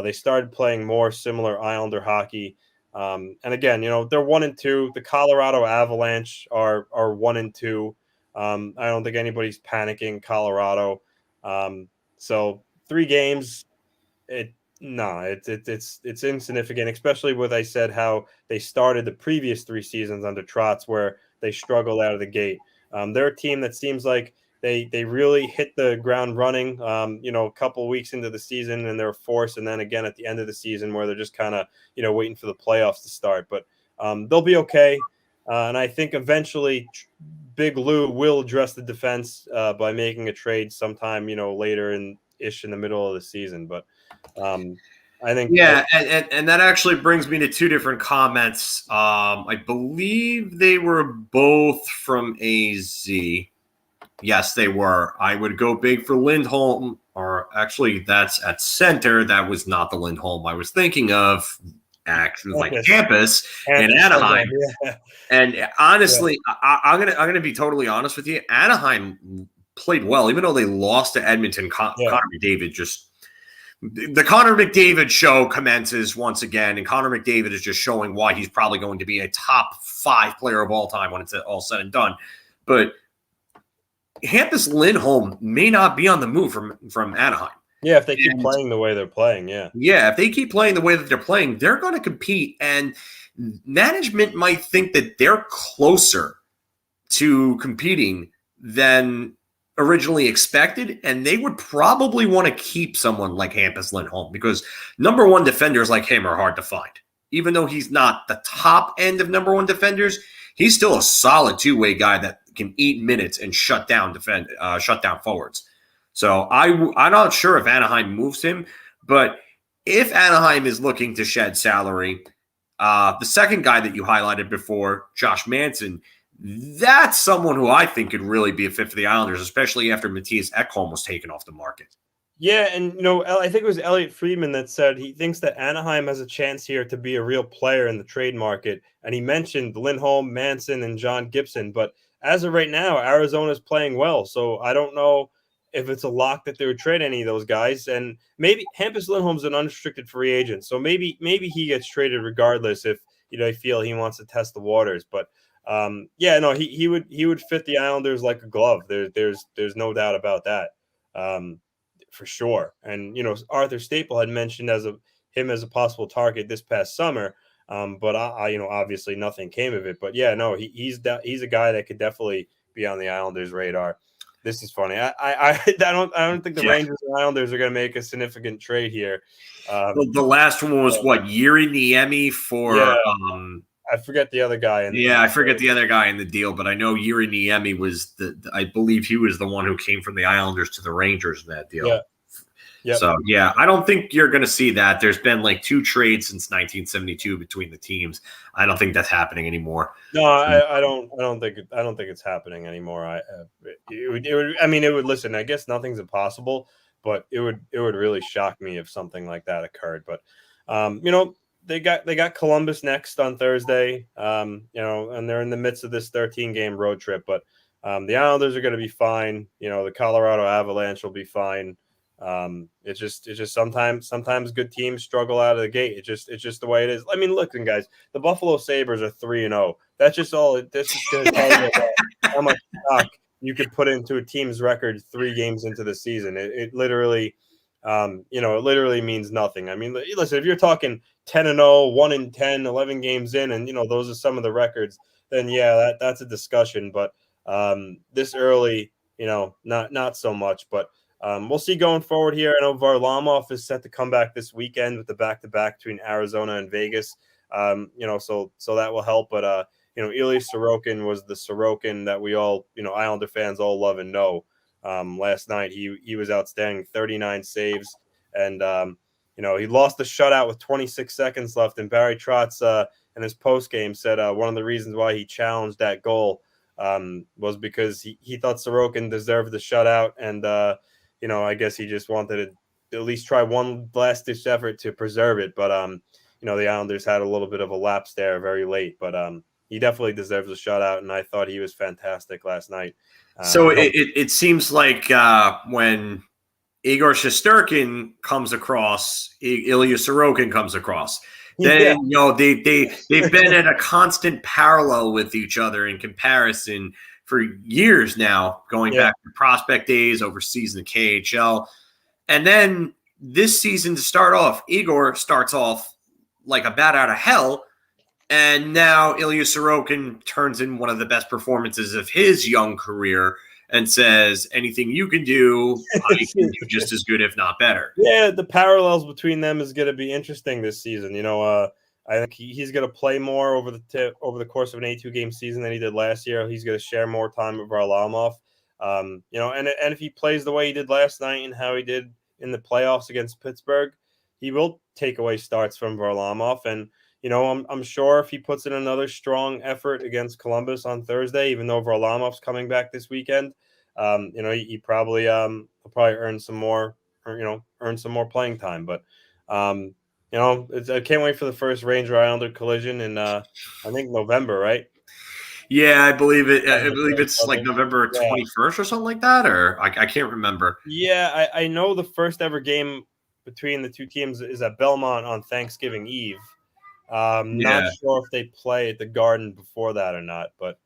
they started playing more similar Islander hockey. And again, they're 1-2. The Colorado Avalanche are 1-2. I don't think anybody's panicking Colorado. So 3 games, it's insignificant, especially with, I said, how they started the previous 3 seasons under Trotz, where they struggled out of the gate. They're a team that seems like they really hit the ground running, a couple of weeks into the season, and they're a force, and then again at the end of the season where they're just kind of, waiting for the playoffs to start. But they'll be okay. And I think eventually Big Lou will address the defense by making a trade sometime, later in the middle of the season. But I think, and that actually brings me to 2 different comments. I believe they were both from AZ. Yes, they were. I would go big for Lindholm, or actually, that's at center. That was not the Lindholm I was thinking of. Actually, like Campus in Anaheim. Yeah. And honestly, I'm gonna be totally honest with you. Anaheim played well, even though they lost to Edmonton. Connor McDavid the Connor McDavid show commences once again, and Connor McDavid is just showing why he's probably going to be a top 5 player of all time when it's all said and done. But Hampus Lindholm may not be on the move from Anaheim. Yeah, if they keep playing the way they're playing, yeah. Yeah, if they keep playing the way that they're playing, they're going to compete. And management might think that they're closer to competing than originally expected, and they would probably want to keep someone like Hampus Lindholm because number 1 defenders like him are hard to find. Even though he's not the top end of number 1 defenders, he's still a solid 2-way guy that can eat minutes and shut down forwards. So I'm not sure if Anaheim moves him, but if Anaheim is looking to shed salary, the second guy that you highlighted before, Josh Manson, that's someone who I think could really be a fit for the Islanders, especially after Matthias Ekholm was taken off the market. Yeah, and I think it was Elliot Friedman that said he thinks that Anaheim has a chance here to be a real player in the trade market, and he mentioned Lindholm, Manson, and John Gibson. But as of right now, Arizona's playing well, so I don't know if it's a lock that they would trade any of those guys. And maybe Hampus Lindholm's an unrestricted free agent, so maybe he gets traded regardless if they feel he wants to test the waters. But he would fit the Islanders like a glove. There's no doubt about that, for sure. And Arthur Staple had mentioned him as a possible target this past summer, but I obviously nothing came of it. But he's a guy that could definitely be on the Islanders' radar. This is funny. I don't think the Rangers and Islanders are going to make a significant trade here. The last one was Yuri Niemi for. I forget the other guy. I forget the other guy in the deal, but I know Yuri Niemi was I believe he was the one who came from the Islanders to the Rangers in that deal. Yeah. Yep. So I don't think you're going to see that. There's been like 2 trades since 1972 between the teams. I don't think that's happening anymore. No, I don't think it's happening anymore. It would. Listen, I guess nothing's impossible, but it would really shock me if something like that occurred. But they got Columbus next on Thursday. And they're in the midst of this 13-game road trip. But the Islanders are going to be fine. The Colorado Avalanche will be fine. It's just sometimes good teams struggle out of the gate. It's just the way it is. I mean, listen, guys, the Buffalo Sabres are 3-0. That's just all. This is going to tell you about how much stock you could put into a team's record 3 games into the season. It literally, it literally means nothing. I mean, listen, if you're talking 10-0, 1-10, 11 games in, and those are some of the records, then that's a discussion. But this early, not so much. But we'll see going forward here. I know Varlarmov is set to come back this weekend with the back-to-back between Arizona and Vegas. So that will help. But Ilya Sorokin was the Sorokin that we all, Islander fans all love and know. last night. He was outstanding, 39 saves, and he lost the shutout with 26 seconds left. And Barry Trotz in his post game said one of the reasons why he challenged that goal was because he thought Sorokin deserved the shutout, and I guess he just wanted to at least try one last ditch effort to preserve it. But the Islanders had a little bit of a lapse there very late, but he definitely deserves a shutout, and I thought he was fantastic last night. So it seems like when Igor Shesterkin comes across, Ilya Sorokin comes across, then they've been at a constant parallel with each other in comparison for years now, going back to prospect days, overseas in the KHL. And then this season, to start off, Igor starts off like a bat out of hell. And now Ilya Sorokin turns in one of the best performances of his young career and says, anything you can do, I can do just as good, if not better. Yeah, the parallels between them is going to be interesting this season. I think he's going to play more over the course of an 82-game season than he did last year. He's going to share more time with Varlarmov. And if he plays the way he did last night and how he did in the playoffs against Pittsburgh, he will take away starts from Varlarmov. And I'm sure if he puts in another strong effort against Columbus on Thursday, even though Varlamov's coming back this weekend, he probably he'll probably earn some more playing time. But I can't wait for the first Ranger Islander collision in I think November, right? Yeah, I believe it. I believe it's like November 21st or something like that, or I can't remember. Yeah, I know the first ever game between the two teams is at Belmont on Thanksgiving Eve. Not sure if they play at the Garden before that or not, but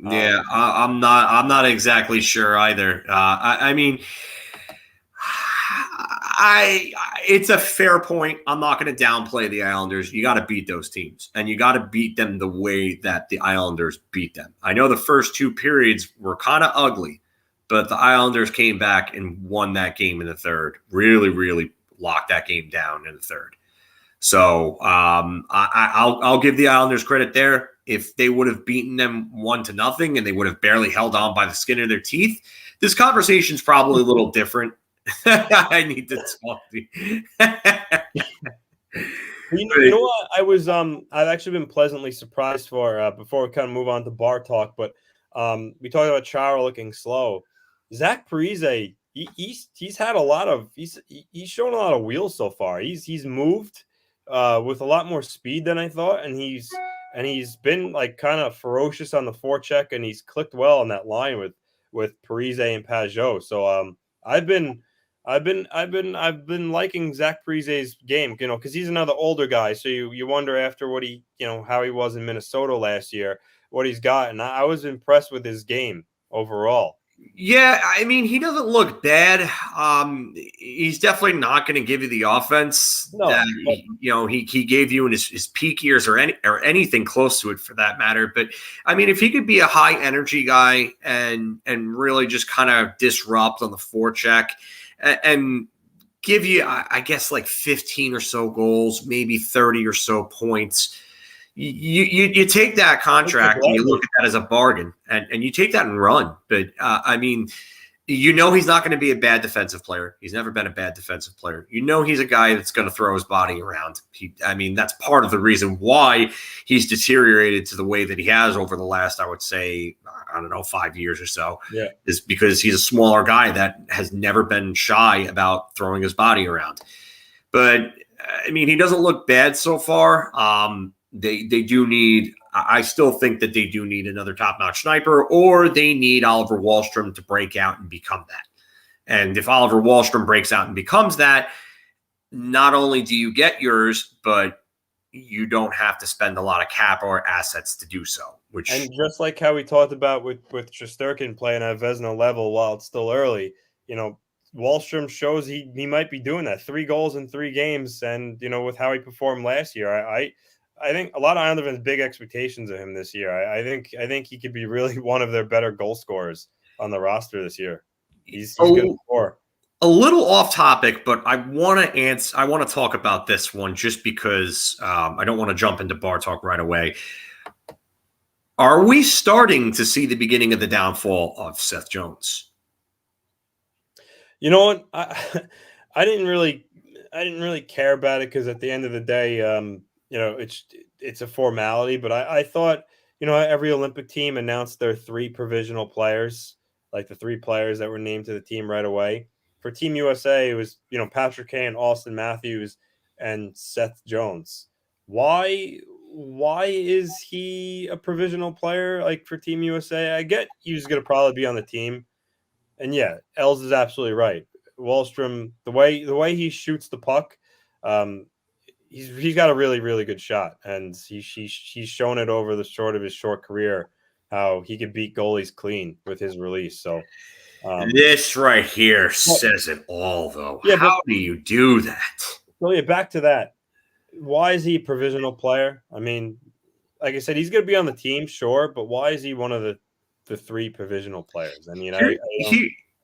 I'm not exactly sure either. It's a fair point. I'm not going to downplay the Islanders. You got to beat those teams, and you got to beat them the way that the Islanders beat them. I know the first two periods were kind of ugly, but the Islanders came back and won that game in the third. Really, really locked that game down in the third. So I'll give the Islanders credit there. If they would have beaten them 1-0 and they would have barely held on by the skin of their teeth, this conversation's probably a little different. I need to talk to you. You know what? I've actually been pleasantly surprised for before we kind of move on to bar talk, but we talked about Chara looking slow. Zach Parise, he's had a lot of he's shown a lot of wheels so far. He's moved with a lot more speed than I thought, and he's been like kind of ferocious on the forecheck, and he's clicked well on that line with Parise and Pajot. So I've been liking Zach Parise's game, because he's another older guy. So you wonder after what how he was in Minnesota last year, what he's got, and I was impressed with his game overall. Yeah, I mean, he doesn't look bad. He's definitely not going to give you the offense that he gave you in his peak years or anything close to it for that matter. But I mean, if he could be a high energy guy and really just kind of disrupt on the forecheck and give you, I guess, like 15 or so goals, maybe 30 or so points. You take that contract and you look at that as a bargain, and you take that and run. But I mean, he's not going to be a bad defensive player. He's never been a bad defensive player. He's a guy that's going to throw his body around. That's part of the reason why he's deteriorated to the way that he has over the last, I would say, 5 years or so. Yeah, is because he's a smaller guy that has never been shy about throwing his body around. But I mean, he doesn't look bad so far. They do need – I still think that they do need another top-notch sniper, or they need Oliver Wahlstrom to break out and become that. And if Oliver Wahlstrom breaks out and becomes that, not only do you get yours, but you don't have to spend a lot of cap or assets to do so. And just like how we talked about with Shesterkin playing at Vezina level while it's still early, Wahlstrom shows he might be doing that. 3 goals in 3 games, and, with how he performed last year, I think a lot of Islanders have big expectations of him this year. I think he could be really one of their better goal scorers on the roster this year. He's going to score. A little off topic, but I want to talk about this one just because I don't want to jump into bar talk right away. Are we starting to see the beginning of the downfall of Seth Jones? You know what? I didn't really care about it because at the end of the day, it's a formality. But I thought, every Olympic team announced their 3 provisional players, like the 3 players that were named to the team right away. For Team USA, it was Patrick Kane, Austin Matthews, and Seth Jones. Why is he a provisional player like for Team USA? I get he's going to probably be on the team. And yeah, Els is absolutely right. Wallstrom, the way he shoots the puck, he's got a really, really good shot, and he's shown it over the short of his short career how he can beat goalies clean with his release. So this right here says it all, though. Yeah, how do you do that? So yeah, back to that. Why is he a provisional player? I mean, like I said, he's going to be on the team, sure, but why is he one of the 3 provisional players? I mean,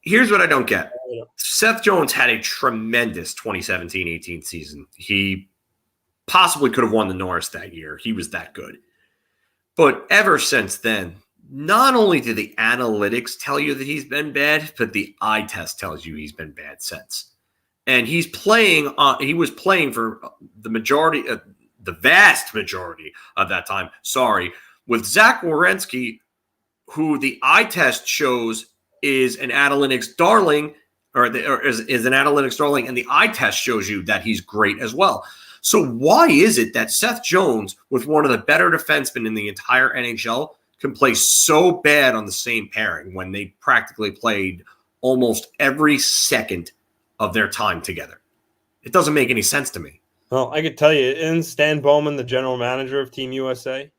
here's what I don't get. Seth Jones had a tremendous 2017-18 season. He possibly could have won the Norris that year. He was that good. But ever since then, not only do the analytics tell you that he's been bad, but the eye test tells you he's been bad since. And he was playing for the vast majority of that time, with Zach Werenski, who the eye test shows is an analytics darling, is an analytics darling, and the eye test shows you that he's great as well. So why is it that Seth Jones, with one of the better defensemen in the entire NHL, can play so bad on the same pairing when they practically played almost every second of their time together? It doesn't make any sense to me. Well, I could tell you, isn't Stan Bowman the general manager of Team USA?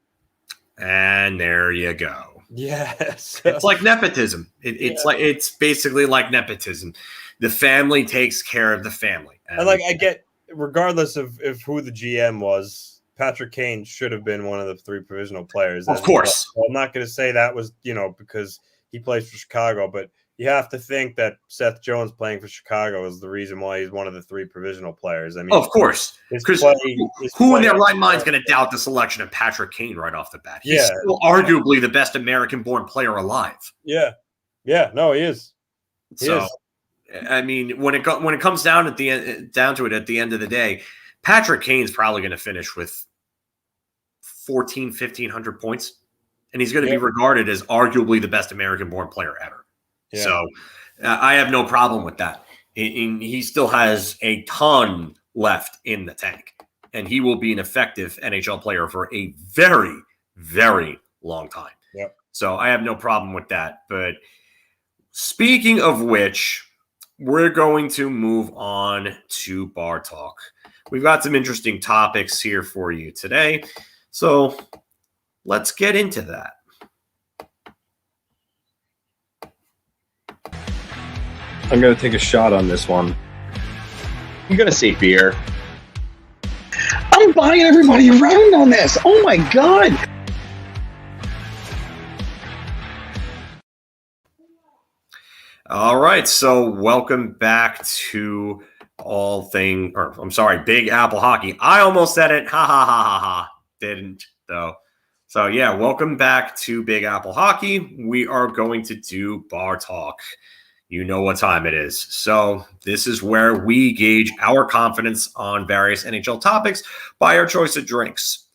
And there you go. Yes. It's like nepotism. It's basically like nepotism. The family takes care of the family. And I get, regardless of who the GM was, Patrick Kane should have been one of the 3 provisional players. Of course. Well, I'm not going to say that was, because he plays for Chicago, but you have to think that Seth Jones playing for Chicago is the reason why he's one of the 3 provisional players. I mean, of course, because who in their right mind is going to doubt the selection of Patrick Kane right off the bat? He's still arguably the best American-born player alive. Yeah, no, he is. I mean, when it comes down to it at the end of the day, Patrick Kane's probably going to finish with 1,500 points, and he's going to be regarded as arguably the best American-born player ever. Yeah. So I have no problem with that. He still has a ton left in the tank, and he will be an effective NHL player for a very, very long time. Yep. So I have no problem with that. But speaking of which, we're going to move on to bar talk. We've got some interesting topics here for you today. So let's get into that. I'm going to take a shot on this one. I'm going to say beer. I'm buying everybody around on this. Oh my God. All right. So welcome back to Big Apple Hockey. I almost said it. Ha ha ha ha ha. Didn't though. So yeah, welcome back to Big Apple Hockey. We are going to do bar talk. You know what time it is. So this is where we gauge our confidence on various NHL topics by our choice of drinks.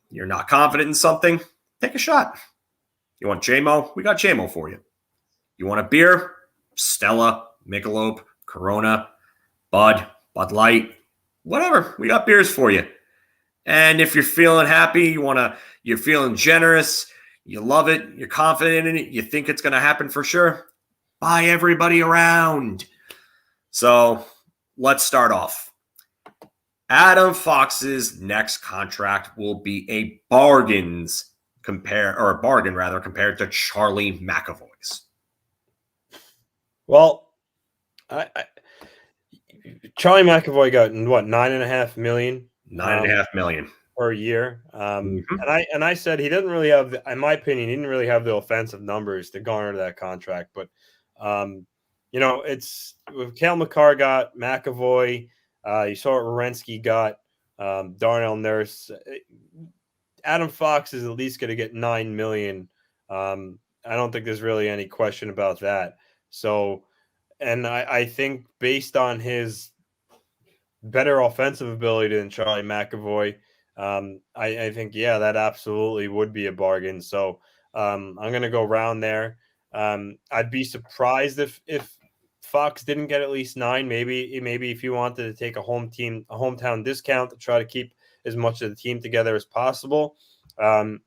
You're not confident in something? Take a shot. You want JMO? We got JMO for you. You want a beer? Stella, Michelob, Corona, Bud Light, whatever. We got beers for you. And if you're feeling happy, you're feeling generous, you love it, you're confident in it, you think it's going to happen for sure, buy everybody around. So let's start off. Adam Fox's next contract will be a bargain compared to Charlie McAvoy's. Well, Charlie McAvoy got what, $9.5 million? $9.5 million per year. And I said he doesn't really have, in my opinion, he didn't really have the offensive numbers to garner that contract. But it's with Cale Makar got McAvoy. You saw what Werenski got, Darnell Nurse. Adam Fox is at least going to get $9 million. I don't think there's really any question about that. So And I think based on his better offensive ability than Charlie McAvoy, I think, yeah, that absolutely would be a bargain. So I'm going to go round there. I'd be surprised if Fox didn't get at least 9. Maybe if you wanted to take a hometown discount to try to keep as much of the team together as possible,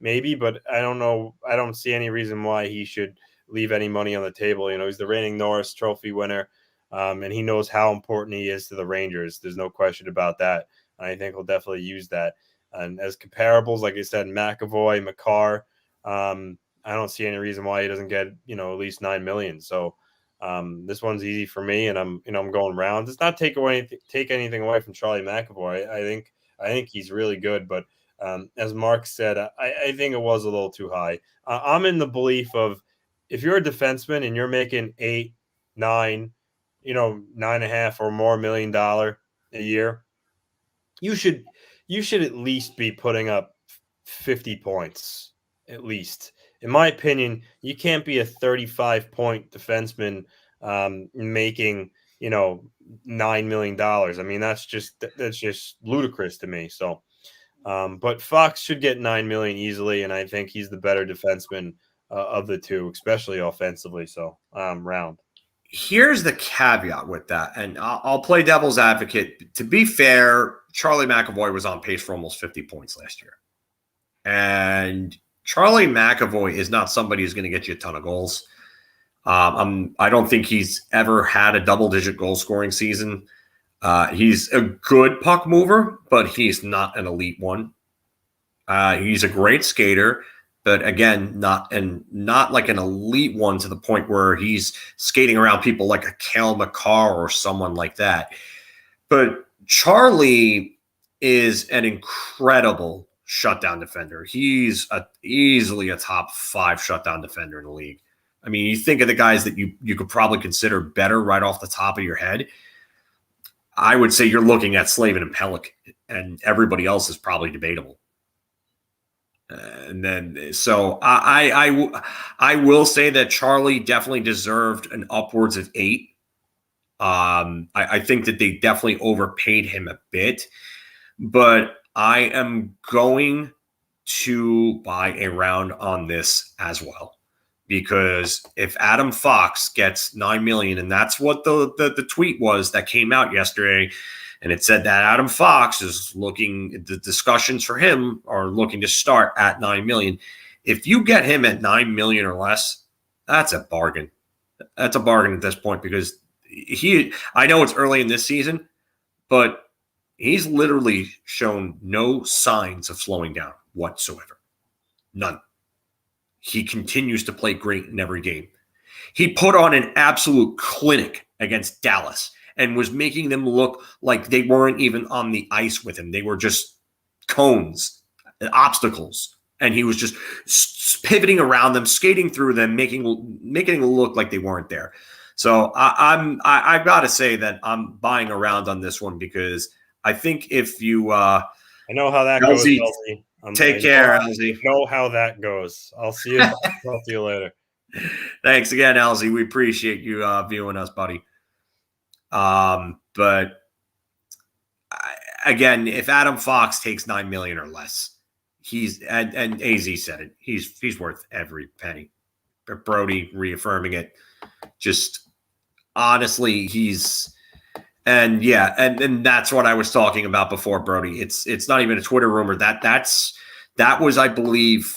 maybe. But I don't know. I don't see any reason why he should leave any money on the table. He's the reigning Norris Trophy winner. And he knows how important he is to the Rangers. There's no question about that. And I think he'll definitely use that. And as comparables, like I said, McAvoy, Makar, I don't see any reason why he doesn't get, at least $9 million. So this one's easy for me, and I'm going round. It's not take anything away from Charlie McAvoy. I think he's really good, but as Mark said, I think it was a little too high. I'm in the belief of if you're a defenseman and you're making 8, 9, $9.5 or more $1 million a year, you should at least be putting up 50 points, at least. In my opinion, you can't be a 35-point defenseman making, $9 million. I mean, that's just ludicrous to me. So, but Fox should get $9 million easily, and I think he's the better defenseman of the two, especially offensively. So, round. Here's the caveat with that, and I'll play devil's advocate. To be fair, Charlie McAvoy was on pace for almost 50 points last year. And Charlie McAvoy is not somebody who's going to get you a ton of goals. I don't think he's ever had a double-digit goal-scoring season. He's a good puck mover, but he's not an elite one. He's a great skater, but again, not like an elite one to the point where he's skating around people like a Cale Makar or someone like that. But Charlie is an incredible shutdown defender. He's easily a top 5 shutdown defender in the league. I mean, you think of the guys that you could probably consider better right off the top of your head. I would say you're looking at Slavin and Pelech, and everybody else is probably debatable. And then, so I will say that Charlie definitely deserved an upwards of 8. I think that they definitely overpaid him a bit, but I am going to buy a round on this as well, because if Adam Fox gets $9 million, and that's what the tweet was that came out yesterday, and it said that Adam Fox is the discussions for him are looking to start at $9 million. If you get him at $9 million or less, that's a bargain. That's a bargain at this point, because I know it's early in this season, but he's literally shown no signs of slowing down whatsoever. None. He continues to play great in every game. He put on an absolute clinic against Dallas and was making them look like they weren't even on the ice with him. They were just cones, obstacles. And he was just pivoting around them, skating through them, making them look like they weren't there. So I've got to say that I'm buying around on this one, because I think if you I know how that goes, Elsie. Take care, Elsie. I know how that goes. I'll see you. Talk to you later. Thanks again, Elsie. We appreciate you viewing us, buddy. But again, if Adam Fox takes $9 million or less, he's and AZ said it. He's worth every penny. But Brody reaffirming it. Just honestly, and that's what I was talking about before, Brody. It's not even a Twitter rumor. That was, I believe,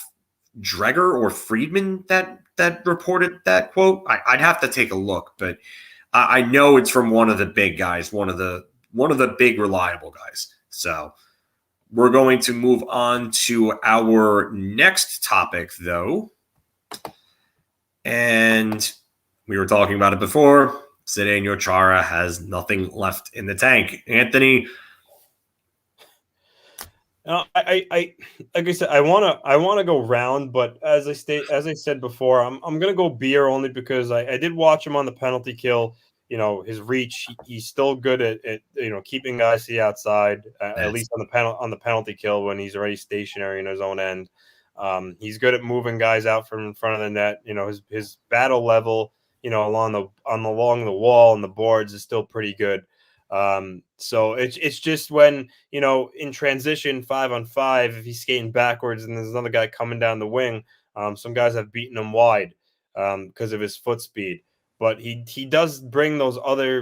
Dreger or Friedman that reported that quote. I'd have to take a look, but I know it's from one of the big guys, one of the big reliable guys. So we're going to move on to our next topic, though. And we were talking about it before. Zdeno Chara has nothing left in the tank. Anthony. I like I said, I wanna go round, but as I said before, I'm gonna go beer only because I did watch him on the penalty kill. His reach, he's still good at keeping guys to the outside, at least on the penalty kill when he's already stationary in his own end. He's good at moving guys out from in front of the net. His battle level along the wall and the boards is still pretty good. So it's just when, in transition 5-on-5, if he's skating backwards and there's another guy coming down the wing, some guys have beaten him wide because of his foot speed. But he does bring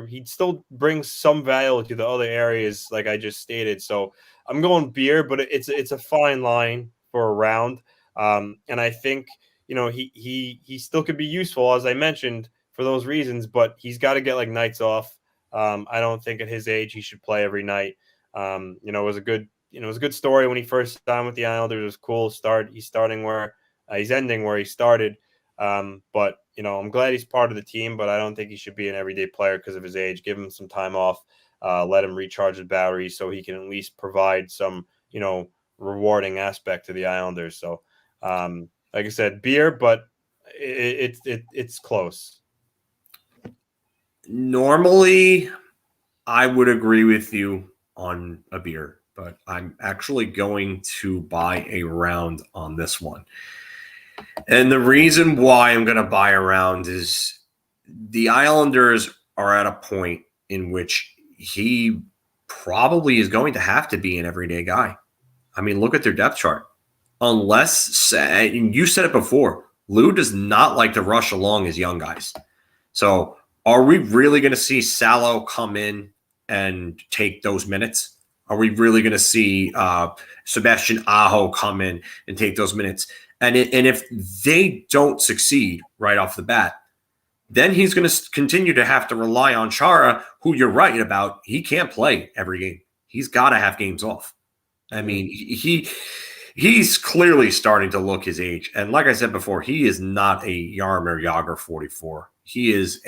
he still brings some value to the other areas, like I just stated. So I'm going Beer, but it's a fine line for a round. And I think, he still could be useful, as I mentioned, for those reasons, but he's got to get like nights off. I don't think at his age he should play every night. It was a good story when he first signed with the Islanders. It was cool. He's ending where he started. But I'm glad he's part of the team, but I don't think he should be an everyday player because of his age. Give him some time off, let him recharge his batteries so he can at least provide some, rewarding aspect to the Islanders. So, like I said, Beer, but it's close. Normally, I would agree with you on a Beer, but I'm actually going to buy a round on this one. And the reason why I'm going to buy a round is the Islanders are at a point in which he probably is going to have to be an everyday guy. I mean, look at their depth chart. Unless, and you said it before, Lou does not like to rush along his young guys. So are we really going to see Salo come in and take those minutes? Are we really going to see Sebastian Aho come in and take those minutes? And if they don't succeed right off the bat, then he's going to continue to have to rely on Chara, who you're right about. He can't play every game. He's got to have games off. I mean, he's clearly starting to look his age. And like I said before, he is not a Jaromir Jagr 44. He is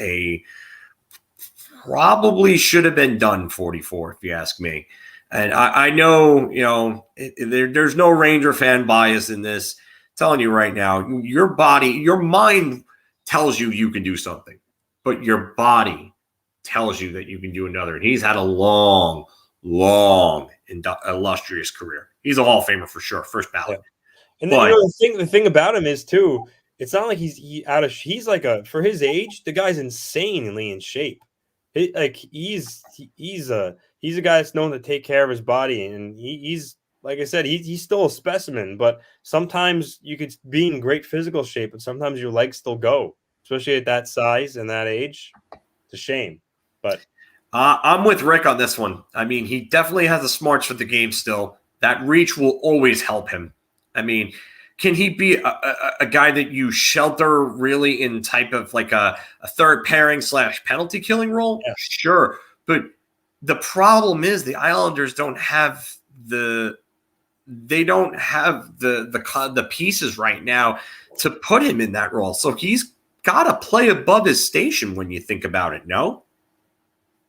probably should have been done 44, if you ask me. And I know, there's no Ranger fan bias in this. I'm telling you right now, your mind tells you can do something, but your body tells you that you can do another. And he's had a long, illustrious career. He's a Hall of Famer for sure, first ballot. Yeah. And then, the thing about him is too, it's not like he's like for his age, the guy's insanely in shape. He's a guy that's known to take care of his body, and he's like I said, he's still a specimen. But sometimes you could be in great physical shape, and sometimes your legs still go, especially at that size and that age. It's a shame, but I'm with Rick on this one. I mean, he definitely has the smarts for the game still. That reach will always help him. I mean, can he be a guy that you shelter really in type of like a third pairing / penalty killing role? Yeah. Sure. But the problem is the Islanders don't have the pieces right now to put him in that role. So he's got to play above his station when you think about it, no?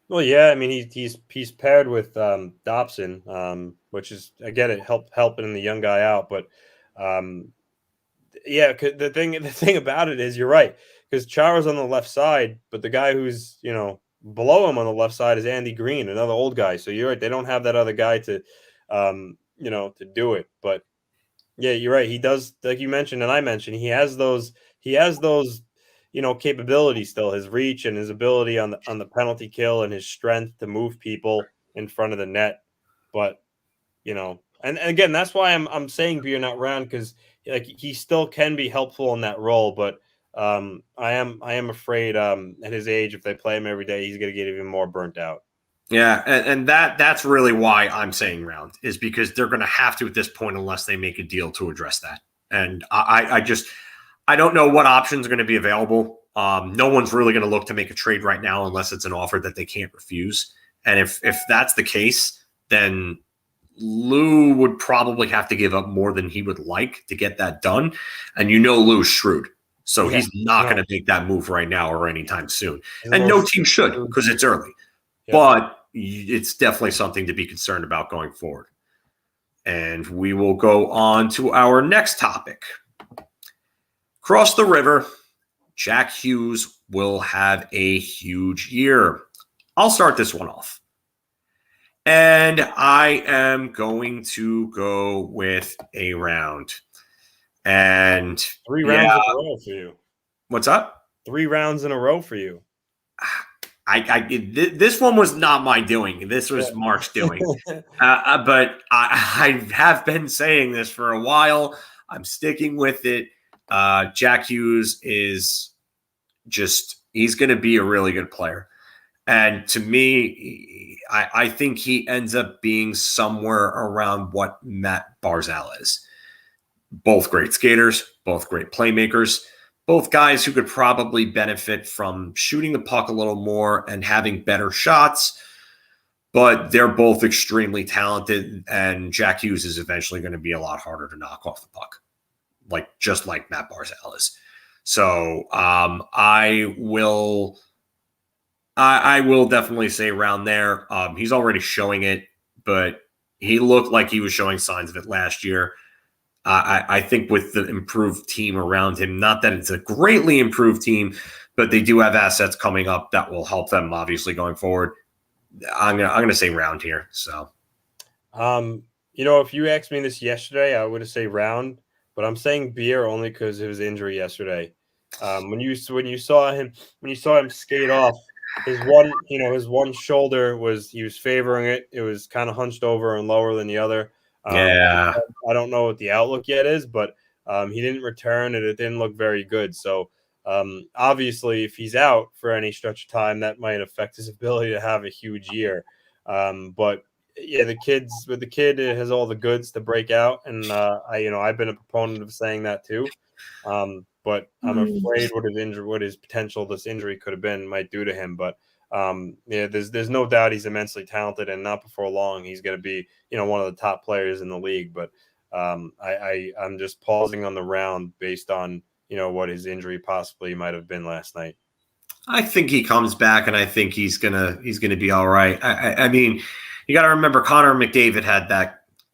Well, yeah, I mean he's paired with Dobson, which is, I get it, helping the young guy out, but the thing about it is, you're right, because Chara's on the left side, but the guy who's below him on the left side is Andy Green, another old guy. So you're right, they don't have that other guy to to do it. But yeah, you're right, he does, like you mentioned and I mentioned, he has those capabilities still, his reach and his ability on the penalty kill and his strength to move people in front of the net. But and again, that's why I'm saying Beer not round, because like he still can be helpful in that role. But I am afraid at his age, if they play him every day, he's going to get even more burnt out. Yeah, and that's really why I'm saying round, is because they're going to have to at this point, unless they make a deal to address that. And I don't know what options are going to be available. No one's really going to look to make a trade right now unless it's an offer that they can't refuse. And if that's the case, then Lou would probably have to give up more than he would like to get that done. And Lou's shrewd. So he's not going to make that move right now or anytime soon. And no team should, because it's early. Yeah. But it's definitely something to be concerned about going forward. And we will go on to our next topic. Across the river, Jack Hughes will have a huge year. I'll start this one off. And I am going to go with a round. And 3 rounds in a row for you. What's up? 3 rounds in a row for you. This one was not my doing. This was Mark's doing. But I have been saying this for a while. I'm sticking with it. Jack Hughes is he's going to be a really good player. And to me, I think he ends up being somewhere around what Matt Barzal is. Both great skaters, both great playmakers, both guys who could probably benefit from shooting the puck a little more and having better shots. But they're both extremely talented, and Jack Hughes is eventually going to be a lot harder to knock off the puck, just like Matt Barzal is. So I will definitely say around there. He's already showing it, but he looked like he was showing signs of it last year. I think with the improved team around him, not that it's a greatly improved team, but they do have assets coming up that will help them obviously going forward. I'm gonna say round here. So, if you asked me this yesterday, I would have said round, but I'm saying beer only because of his injury yesterday. When you saw him skate off, his one shoulder he was favoring it. It was kind of hunched over and lower than the other. Yeah, I don't know what the outlook yet is, but he didn't return and it didn't look very good. So obviously, if he's out for any stretch of time, that might affect his ability to have a huge year. But yeah, the kid has all the goods to break out, and I've been a proponent of saying that too. But I'm afraid what his potential this injury could have been might do to him. But there's no doubt he's immensely talented, and not before long he's going to be one of the top players in the league. But I'm just pausing on the round based on what his injury possibly might have been last night. I think he comes back, and I think he's gonna be all right. I mean, you got to remember Connor McDavid had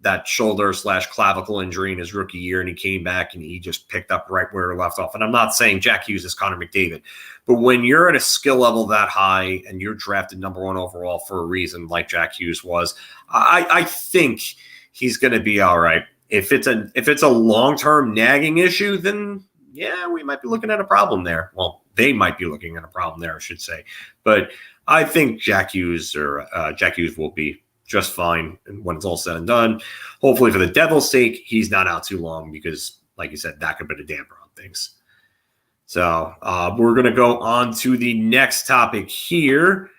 that shoulder/clavicle injury in his rookie year, and he came back and he just picked up right where he left off. And I'm not saying Jack Hughes is Connor McDavid, but when you're at a skill level that high and you're drafted number 1 overall for a reason, like Jack Hughes was, I think he's going to be all right. If it's a long-term nagging issue, then yeah, we might be looking at a problem there. Well, they might be looking at a problem there, I should say. But I think Jack Hughes will be just fine when it's all said and done. Hopefully, for the Devils' sake, he's not out too long because, like you said, that could put a damper on things. So we're going to go on to the next topic here.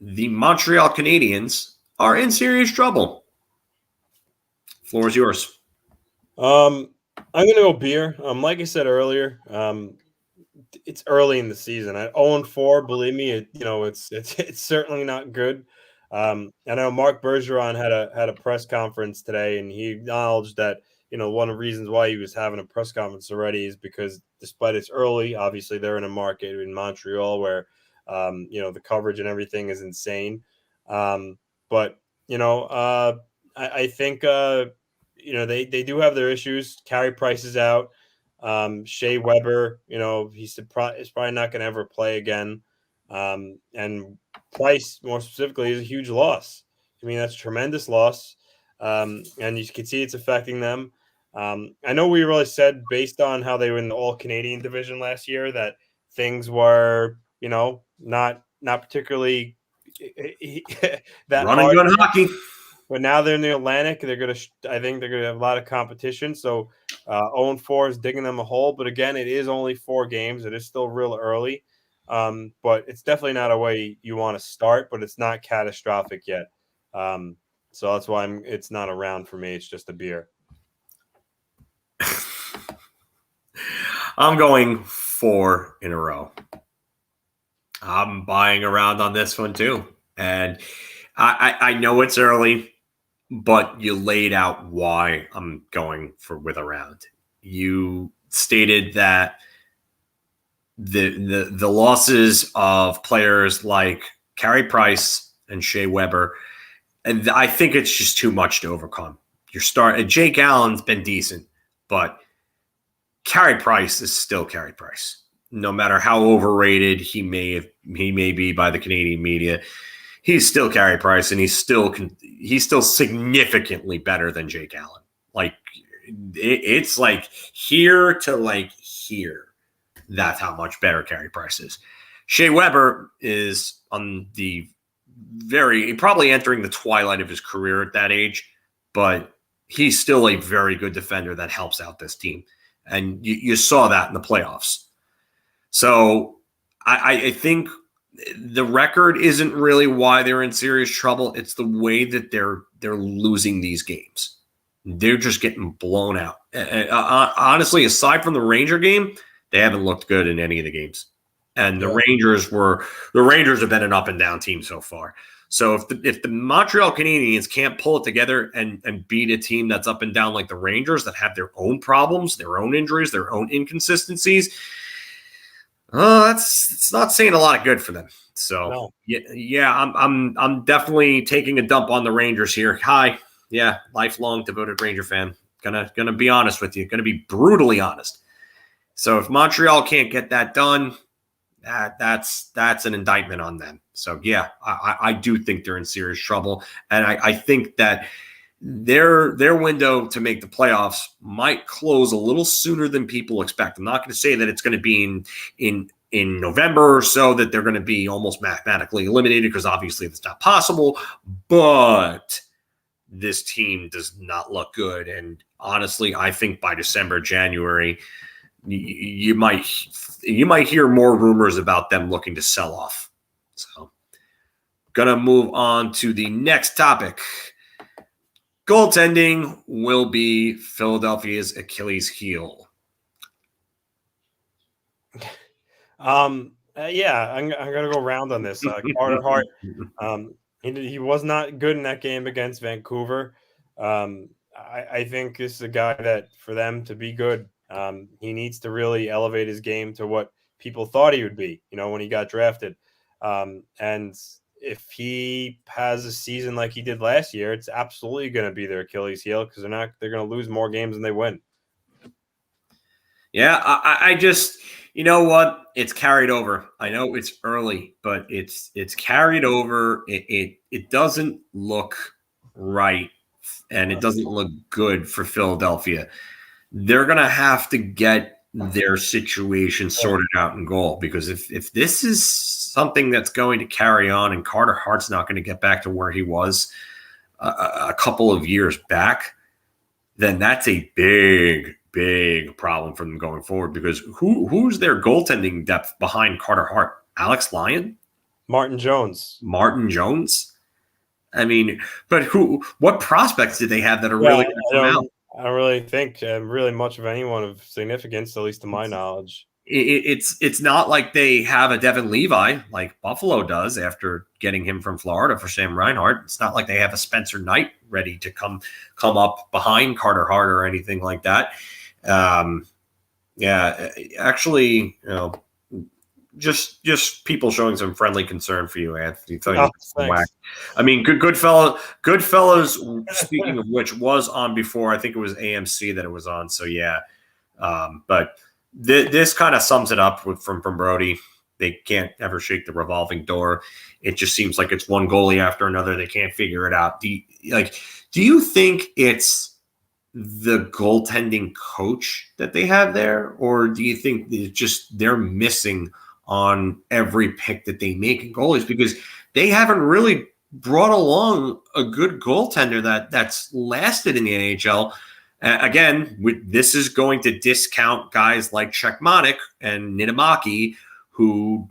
The Montreal Canadiens are in serious trouble. Floor is yours. I'm going to go beer. Like I said earlier, it's early in the season. At 0-4, believe me, it's certainly not good. I know Marc Bergeron had a press conference today, and he acknowledged that one of the reasons why he was having a press conference already is because despite it's early, obviously they're in a market in Montreal where the coverage and everything is insane. But I think they do have their issues. Carey Price is out. Shea Weber, he's probably not going to ever play again. And Price, more specifically, is a huge loss. I mean, that's a tremendous loss. And you can see it's affecting them. I know we really said, based on how they were in the All-Canadian division last year, that things were, not particularly that Run and gun hockey. But now they're in the Atlantic. I think they're gonna have a lot of competition. So 0-4 is digging them a hole. But again, it is only 4 games. It is still real early. But it's definitely not a way you want to start. But it's not catastrophic yet. So that's why it's not a round for me. It's just a beer. I'm going 4 in a row. I'm buying around on this one too. And I know it's early, but you laid out why I'm going with a round. You stated that the losses of players like Carey Price and Shea Weber, and I think it's just too much to overcome. Jake Allen's been decent, but Carey Price is still Carey Price. No matter how overrated he may be by the Canadian media, he's still Carey Price, and he's still significantly better than Jake Allen. Like it's like here to like here. that's how much better Carey Price is. Shea Weber is on the probably entering the twilight of his career at that age, but he's still a very good defender that helps out this team. And you saw that in the playoffs. So I think the record isn't really why they're in serious trouble. It's the way that they're losing these games. They're just getting blown out. Honestly, aside from the Ranger game, they haven't looked good in any of the games. And the Rangers have been an up and down team so far. So if the Montreal Canadiens can't pull it together and beat a team that's up and down like the Rangers that have their own problems, their own injuries, their own inconsistencies, it's not saying a lot of good for them. So I'm definitely taking a dump on the Rangers here. Hi, lifelong devoted Ranger fan. Gonna be honest with you. Gonna be brutally honest. So if Montreal can't get that done, that's an indictment on them. So I do think they're in serious trouble, and I think that their window to make the playoffs might close a little sooner than people expect. I'm not going to say that it's going to be in November or so, that they're going to be almost mathematically eliminated, because obviously that's not possible. But this team does not look good, and honestly, I think by December, January, you might hear more rumors about them looking to sell off. So, gonna move on to the next topic. Goaltending will be Philadelphia's Achilles heel. I'm gonna go round on this. Carter Hart, he was not good in that game against Vancouver. I think this is a guy that, for them to be good, he needs to really elevate his game to what people thought he would be, when he got drafted. And if he has a season like he did last year, it's absolutely going to be their Achilles heel, because they're going to lose more games than they win. Yeah, I just, you know what? It's carried over. I know it's early, but it's carried over. It doesn't look right, and it doesn't look good for Philadelphia. They're going to have to get their situation sorted out in goal, because if this is something that's going to carry on and Carter Hart's not going to get back to where he was a couple of years back, then that's a big problem for them going forward, because who's their goaltending depth behind Carter Hart? Alex Lyon? Martin Jones. I mean, but what prospects did they have that are really going to come out? I don't really think really much of anyone of significance, at least to my knowledge. It's not like they have a Devin Levi like Buffalo does after getting him from Florida for Sam Reinhart. It's not like they have a Spencer Knight ready to come up behind Carter Hart or anything like that. Actually, just people showing some friendly concern for you, Anthony. I mean, Goodfellas, speaking of which, was on before. I think it was AMC that it was on. So but this kind of sums it up from Brody. They can't ever shake the revolving door. It just seems like it's one goalie after another. They can't figure it out. Do you think it's the goaltending coach that they have there, or do you think they're missing on every pick that they make in goalies, because they haven't really brought along a good goaltender that's lasted in the NHL? Again, this is going to discount guys like Czechmanek and Niittymaki, who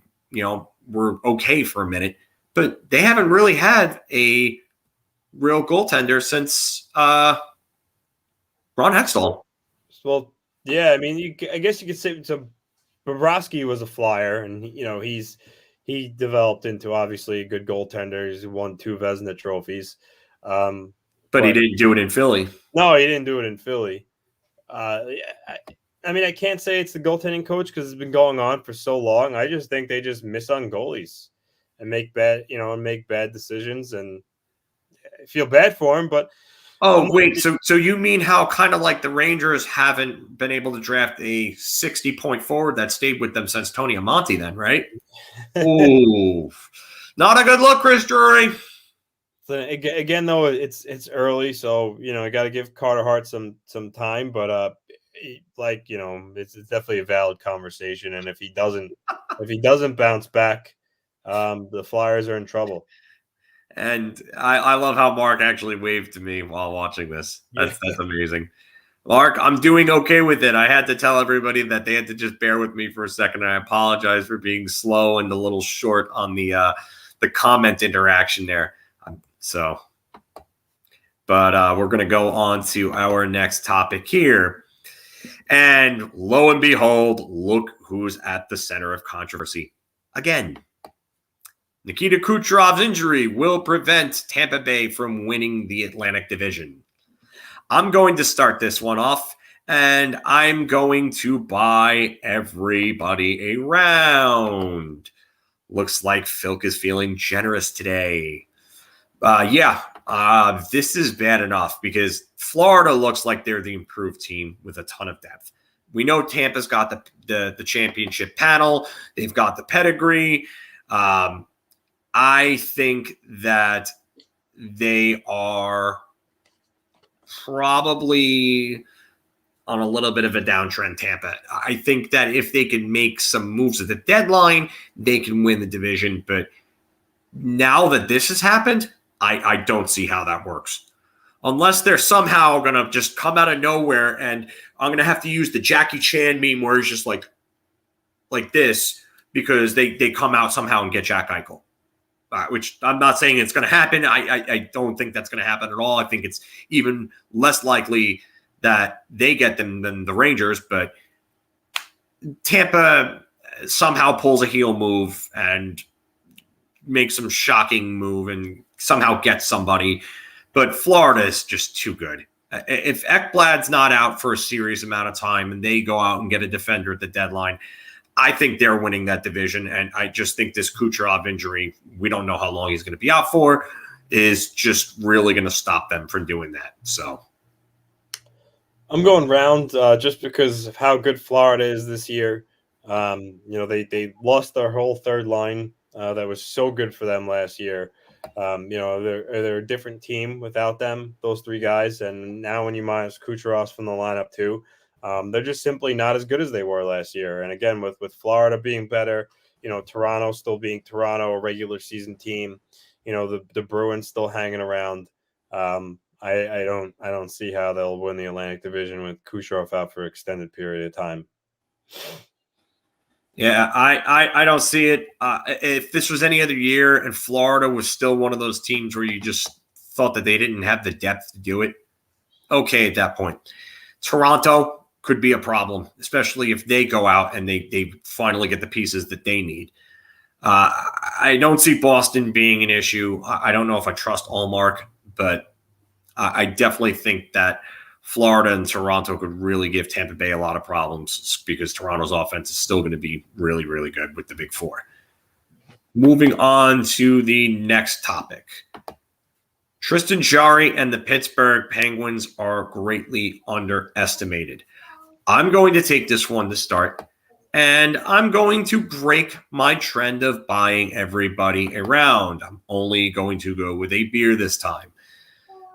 were okay for a minute, but they haven't really had a real goaltender since Ron Hextall. Well, yeah, I mean, I guess you could say so. Bobrovsky was a flyer, and he developed into obviously a good goaltender. He's won 2 Vezina trophies, but he didn't do it in Philly. No, he didn't do it in Philly. I mean, I can't say it's the goaltending coach, because it's been going on for so long. I just think they just miss on goalies and make bad decisions, and I feel bad for him, but. Oh, wait. So you mean how kind of like the Rangers haven't been able to draft a 60-point forward that stayed with them since Tony Amonte then, right? Ooh, not a good look, Chris Drury. So again, though, it's early, so I got to give Carter Hart some time. But it's definitely a valid conversation. And if he doesn't bounce back, the Flyers are in trouble. And I love how Mark actually waved to me while watching this. That's Yeah. amazing. Mark, I'm doing okay with it. I had to tell everybody that they had to just bear with me for a second. And I apologize for being slow and a little short on the comment interaction there. But we're going to go on to our next topic here. And lo and behold, look who's at the center of controversy again. Nikita Kucherov's injury will prevent Tampa Bay from winning the Atlantic Division. I'm going to start this one off, and I'm going to buy everybody a round. Looks like Philk is feeling generous today. This is bad enough because Florida looks like they're the improved team with a ton of depth. We know Tampa's got the championship panel. They've got the pedigree. I think that they are probably on a little bit of a downtrend, Tampa. I think that if they can make some moves at the deadline, they can win the division. But now that this has happened, I don't see how that works. Unless they're somehow going to just come out of nowhere, and I'm going to have to use the Jackie Chan meme where he's just like this because they come out somehow and get Jack Eichel. Which I'm not saying it's going to happen. I don't think that's going to happen at all. I think it's even less likely that they get them than the Rangers. But Tampa somehow pulls a heel move and makes some shocking move and somehow gets somebody. But Florida is just too good. If Ekblad's not out for a serious amount of time and they go out and get a defender at the deadline, I think they're winning that division, and I just think this Kucherov injury, we don't know how long he's going to be out for, is just really going to stop them from doing that. So I'm going round just because of how good Florida is this year. They lost their whole third line that was so good for them last year. They're a different team without them, those three guys, and now when you minus Kucherov from the lineup too, they're just simply not as good as they were last year. And again, with Florida being better, Toronto still being Toronto, a regular season team, the Bruins still hanging around. I don't see how they'll win the Atlantic Division with Kucherov out for an extended period of time. Yeah, I don't see it. If this was any other year and Florida was still one of those teams where you just thought that they didn't have the depth to do it, okay, at that point. Toronto could be a problem, especially if they go out and they finally get the pieces that they need. I don't see Boston being an issue. I don't know if I trust Allmark, but I definitely think that Florida and Toronto could really give Tampa Bay a lot of problems because Toronto's offense is still going to be really, really good with the Big Four. Moving on to the next topic. Tristan Jarry and the Pittsburgh Penguins are greatly underestimated. I'm going to take this one to start, and I'm going to break my trend of buying everybody around. I'm only going to go with a beer this time.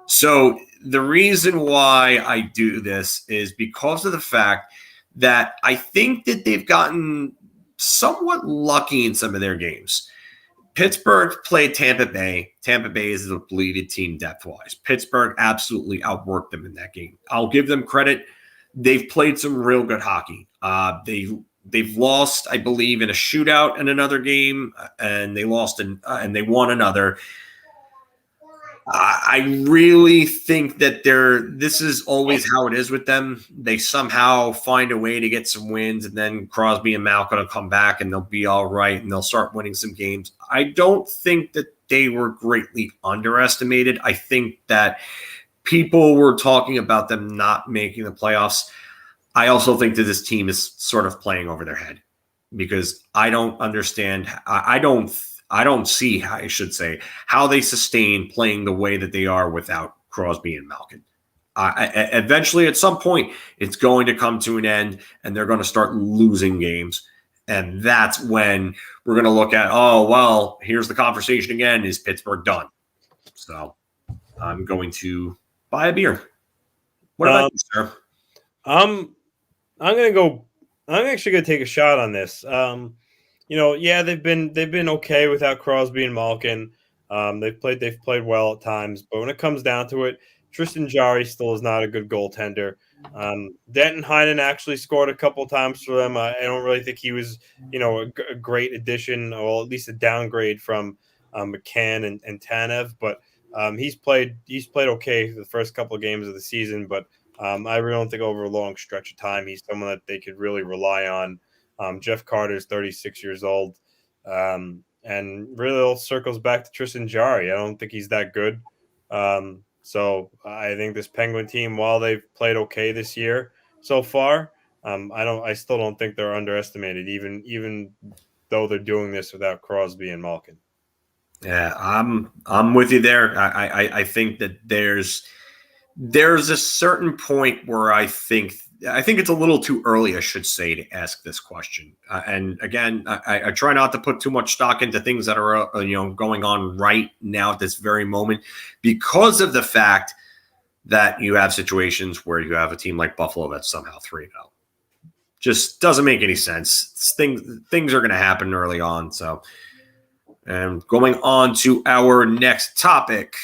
So the reason why I do this is because of the fact that I think that they've gotten somewhat lucky in some of their games. Pittsburgh played Tampa Bay. Tampa Bay is a depleted team depth-wise. Pittsburgh absolutely outworked them in that game. I'll give them credit. They've played some real good hockey. They've lost, I believe, in a shootout in another game, and they lost and they won another. I really think that this is always how it is with them. They somehow find a way to get some wins, and then Crosby and Malkin will come back, and they'll be all right, and they'll start winning some games. I don't think that they were greatly underestimated. I think that people were talking about them not making the playoffs. I also think that this team is sort of playing over their head because I don't understand. I don't see, I should say, how they sustain playing the way that they are without Crosby and Malkin. Eventually, at some point, it's going to come to an end, and they're going to start losing games. And that's when we're going to look at, oh, well, here's the conversation again. Is Pittsburgh done? So I'm going to buy a beer. What about you, sir? I'm I'm actually gonna take a shot on this. Yeah, they've been okay without Crosby and Malkin. They've played well at times, but when it comes down to it, Tristan Jarry still is not a good goaltender. Denton Heinen actually scored a couple times for them. I don't really think he was, a great addition, or at least a downgrade from McCann and Tanev. But he's played okay for the first couple of games of the season. But I really don't think over a long stretch of time he's someone that they could really rely on. Jeff Carter's 36 years old. And really all circles back to Tristan Jarry. I don't think he's that good. So I think this Penguin team, while they've played okay this year so far, I still don't think they're underestimated, even though they're doing this without Crosby and Malkin. Yeah, I'm with you there. I think that there's a certain point where I think it's a little too early, I should say, to ask this question. And again, I try not to put too much stock into things that are going on right now at this very moment, because of the fact that you have situations where you have a team like Buffalo that's somehow 3-0. Just doesn't make any sense. Things are going to happen early on. So, and going on to our next topic.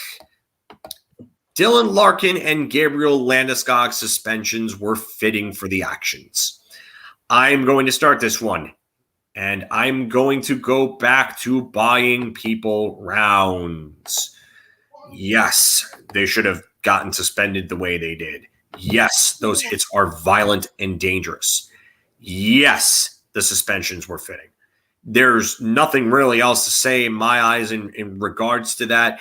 Dylan Larkin and Gabriel Landeskog suspensions were fitting for the actions. I'm going to start this one, and I'm going to go back to buying people rounds. Yes, they should have gotten suspended the way they did. Yes, those hits are violent and dangerous. Yes, the suspensions were fitting. There's nothing really else to say in my eyes in regards to that.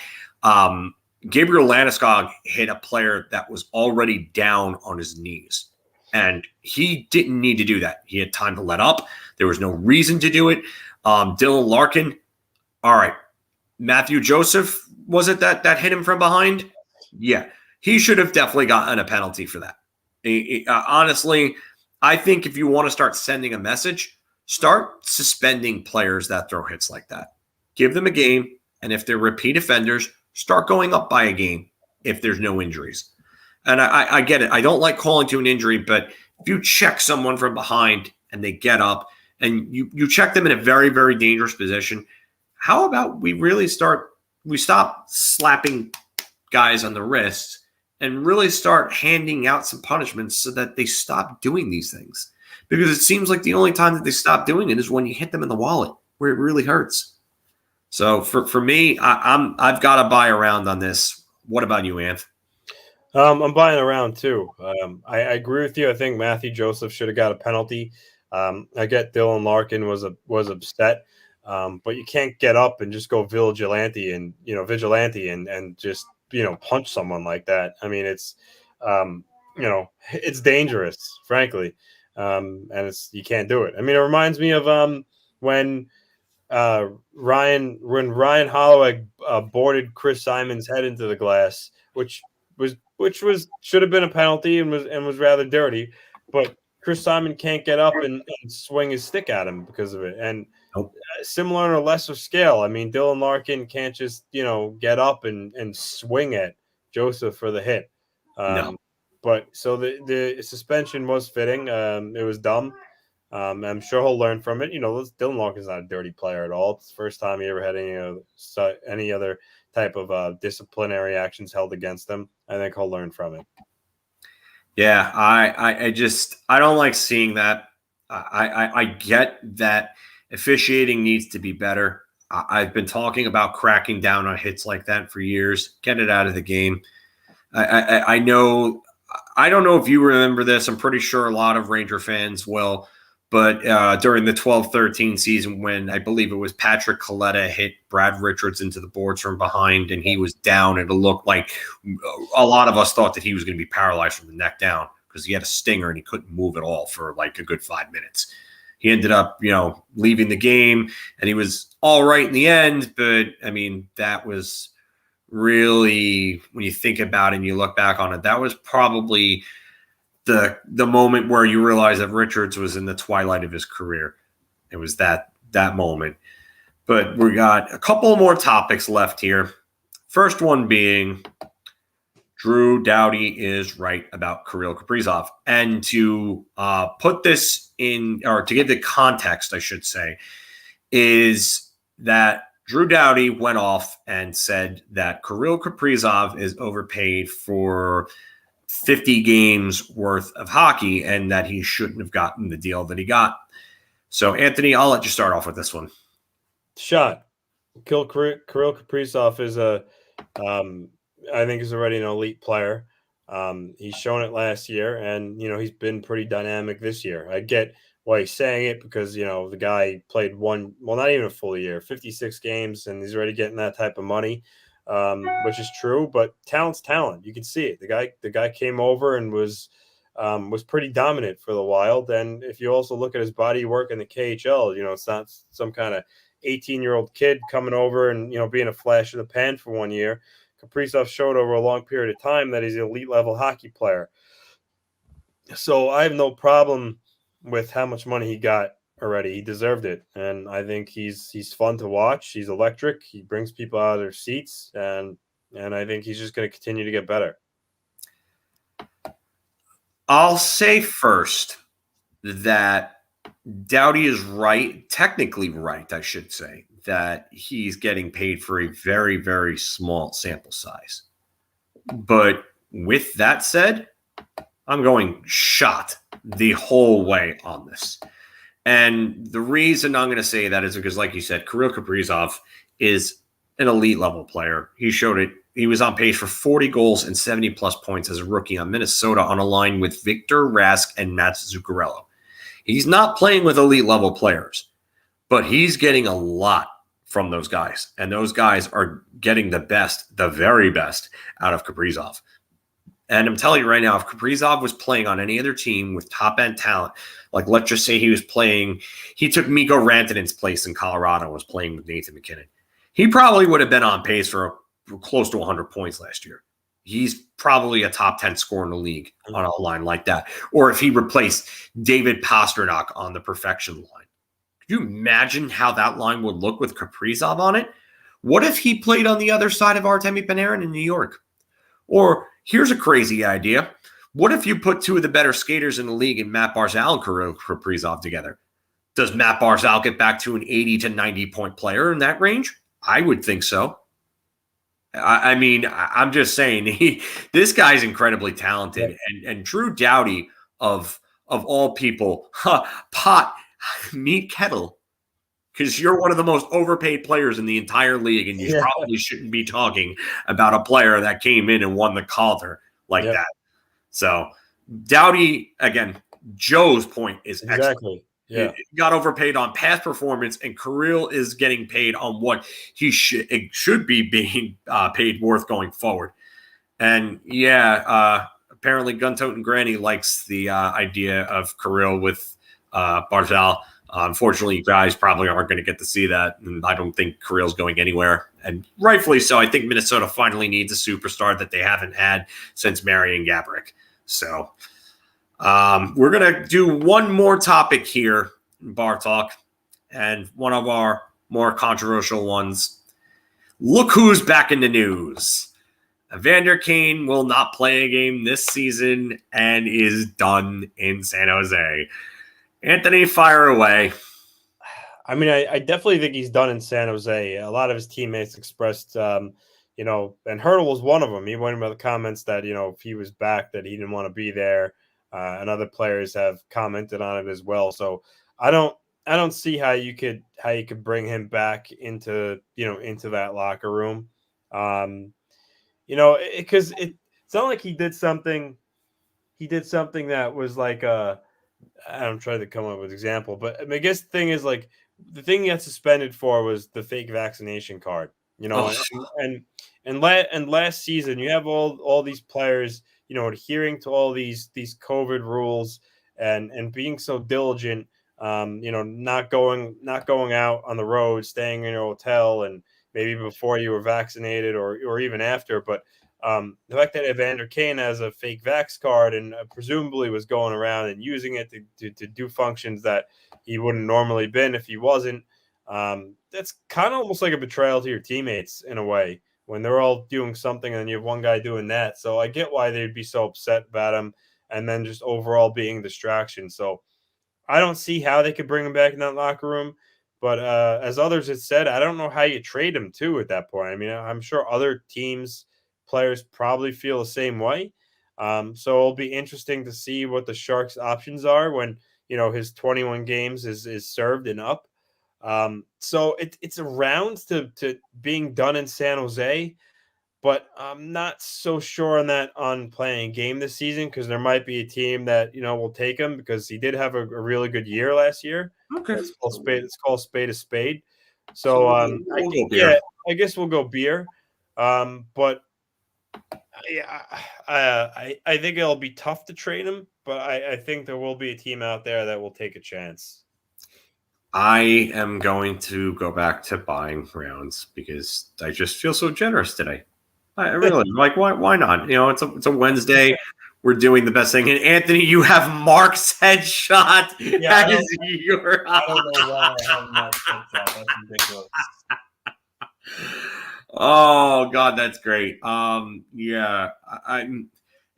Gabriel Landeskog hit a player that was already down on his knees, and he didn't need to do that. He had time to let up. There was no reason to do it. Dylan Larkin, all right. Matthew Joseph, was it that hit him from behind? Yeah, he should have definitely gotten a penalty for that. Honestly, I think if you want to start sending a message, start suspending players that throw hits like that. Give them a game, and if they're repeat offenders, start going up by a game if there's no injuries. And I get it. I don't like calling to an injury, but if you check someone from behind and they get up and you check them in a very, very dangerous position, how about we stop slapping guys on the wrists and really start handing out some punishments so that they stop doing these things? Because it seems like the only time that they stop doing it is when you hit them in the wallet, where it really hurts. So for me, I've got to buy around on this. What about you, Anth? I'm buying around too. I agree with you. I think Matthew Joseph should have got a penalty. I get Dylan Larkin was upset, but you can't get up and just go vigilante and just punch someone like that. I mean, it's dangerous, frankly, and you can't do it. I mean, it reminds me of when Ryan Holloway boarded Chris Simon's head into the glass, which should have been a penalty and was rather dirty, but Chris Simon can't get up and swing his stick at him because of it. And similar on a lesser scale, I mean, Dylan Larkin can't just get up and swing at Joseph for the hit. No. But so the suspension was fitting. It was dumb. I'm sure he'll learn from it. Dylan Larkin's not a dirty player at all. It's the first time he ever had any other type of disciplinary actions held against him. I think he'll learn from it. Yeah, I don't like seeing that. I get that officiating needs to be better. I've been talking about cracking down on hits like that for years. Get it out of the game. I know. I don't know if you remember this. I'm pretty sure a lot of Ranger fans will. But during the 12-13 season, when I believe it was Patrick Coletta hit Brad Richards into the boards from behind and he was down, and it looked like a lot of us thought that he was going to be paralyzed from the neck down because he had a stinger and he couldn't move at all for like a good 5 minutes. He ended up, leaving the game, and he was all right in the end. But, I mean, that was really, when you think about it and you look back on it, that was probably the moment where you realize that Richards was in the twilight of his career. It was that moment. But we got a couple more topics left here. First one being Drew Doughty is right about Kirill Kaprizov. And to put this in, or to give the context, I should say, is that Drew Doughty went off and said that Kirill Kaprizov is overpaid for 50 games worth of hockey and that he shouldn't have gotten the deal that he got. So, Anthony, I'll let you start off with this one. Shot. Kirill Kaprizov is I think is already an elite player. He's shown it last year, and he's been pretty dynamic this year. I get why he's saying it because the guy played not even a full year, 56 games, and he's already getting that type of money, which is true. But talent's talent. You can see it. The guy came over and was pretty dominant for the Wild. And if you also look at his body work in the KHL, it's not some kind of 18-year-old kid coming over and being a flash in the pan for 1 year. Kaprizov showed over a long period of time that he's an elite level hockey player. So I have no problem with how much money he got already. He deserved it. And I think he's fun to watch. He's electric. He brings people out of their seats. And I think he's just going to continue to get better. I'll say first that Doughty is right, technically right, I should say, that he's getting paid for a very, very small sample size. But with that said, I'm going shot the whole way on this. And the reason I'm going to say that is because, like you said, Kirill Kaprizov is an elite level player. He showed it. He was on pace for 40 goals and 70-plus points as a rookie on Minnesota on a line with Victor Rask and Mats Zuccarello. He's not playing with elite-level players, but he's getting a lot from those guys, and those guys are getting the best, the very best, out of Kaprizov. And I'm telling you right now, if Kaprizov was playing on any other team with top-end talent, like let's just say he took Mikko Rantanen's place in Colorado and was playing with Nathan McKinnon, he probably would have been on pace for close to 100 points last year. He's probably a top 10 scorer in the league on a line like that. Or if he replaced David Pastrnak on the perfection line. Could you imagine how that line would look with Kaprizov on it? What if he played on the other side of Artemi Panarin in New York? Or here's a crazy idea. What if you put two of the better skaters in the league and Matt Barzal and Kirill Kaprizov together? Does Matt Barzal get back to an 80 to 90-point player in that range? I would think so. I mean, I'm just saying, this guy's incredibly talented. And Drew Doughty, of all people, meet kettle, because you're one of the most overpaid players in the entire league, and you probably shouldn't be talking about a player that came in and won the Calder like that. So, Doughty, again, Joe's point is excellent. Yeah. He got overpaid on past performance, and Kirill is getting paid on what he should be being paid worth going forward. And apparently Guntote and Granny likes the idea of Kirill with Barzal. Unfortunately, you guys probably aren't going to get to see that, and I don't think Kirill's going anywhere. And rightfully so. I think Minnesota finally needs a superstar that they haven't had since Marian Gaborik. So we're going to do one more topic here in Bar Talk, and one of our more controversial ones. Look who's back in the news. Evander Kane will not play a game this season and is done in San Jose. Anthony, fire away. I mean, I definitely think he's done in San Jose. A lot of his teammates expressed, and Hertl was one of them. He went about the comments that, if he was back, that he didn't want to be there. And other players have commented on it as well. So I don't see how you could bring him back into that locker room. Because it's not like he did something that was like I'm trying to come up with an example, but I guess the thing is, like, the thing he got suspended for was the fake vaccination card, and last season you have all these players, adhering to all these COVID rules and being so diligent, not going out on the road, staying in your hotel, and maybe before you were vaccinated or even after. But the fact that Evander Kane has a fake vax card and presumably was going around and using it to do functions that he wouldn't normally been if he wasn't, that's kind of almost like a betrayal to your teammates in a way. when they're all doing something and you have one guy doing that. So I get why they'd be so upset about him and then just overall being a distraction. So I don't see how they could bring him back in that locker room. But as others had said, I don't know how you trade him too at that point. I mean, I'm sure other teams, players probably feel the same way. So it'll be interesting to see what the Sharks' options are when, his 21 games is served and up. So it's around to being done in San Jose, but I'm not so sure on playing a game this season because there might be a team that, will take him because he did have a really good year last year. Okay. Let's call spade a spade. So, we'll go beer. I guess we'll go beer. But yeah, I think it'll be tough to trade him, but I think there will be a team out there that will take a chance. I am going to go back to buying rounds because I just feel so generous today. I really like. Why not? It's a Wednesday. We're doing the best thing. And Anthony, you have Mark's headshot as your. I don't know why I have Mark's headshot. That's ridiculous. Oh God, that's great. Yeah,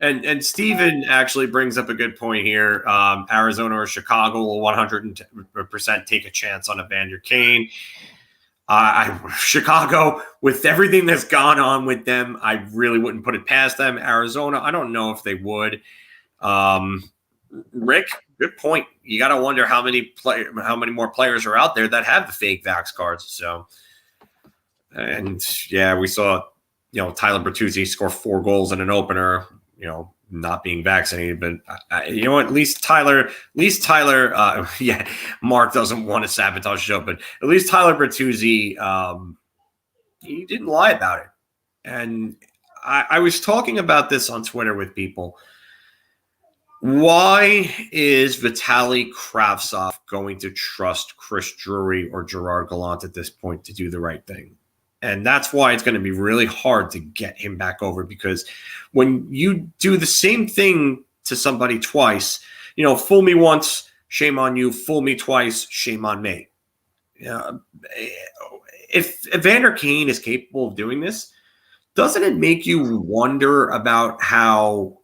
and Steven actually brings up a good point here. Arizona or Chicago will 100% take a chance on Evander Kane. Chicago, with everything that's gone on with them, I really wouldn't put it past them. Arizona, I don't know if they would. Rick, good point. You got to wonder how many more players are out there that have the fake Vax cards. So, and yeah, we saw, Tyler Bertuzzi score 4 goals in an opener. Not being vaccinated, but at least Tyler, Mark doesn't want to sabotage the show, but at least Tyler Bertuzzi, he didn't lie about it. And I was talking about this on Twitter with people. Why is Vitaly Kravtsov going to trust Chris Drury or Gerard Gallant at this point to do the right thing? And that's why it's going to be really hard to get him back over, because when you do the same thing to somebody twice, fool me once, shame on you. Fool me twice, shame on me. If Evander Kane is capable of doing this, doesn't it make you wonder about how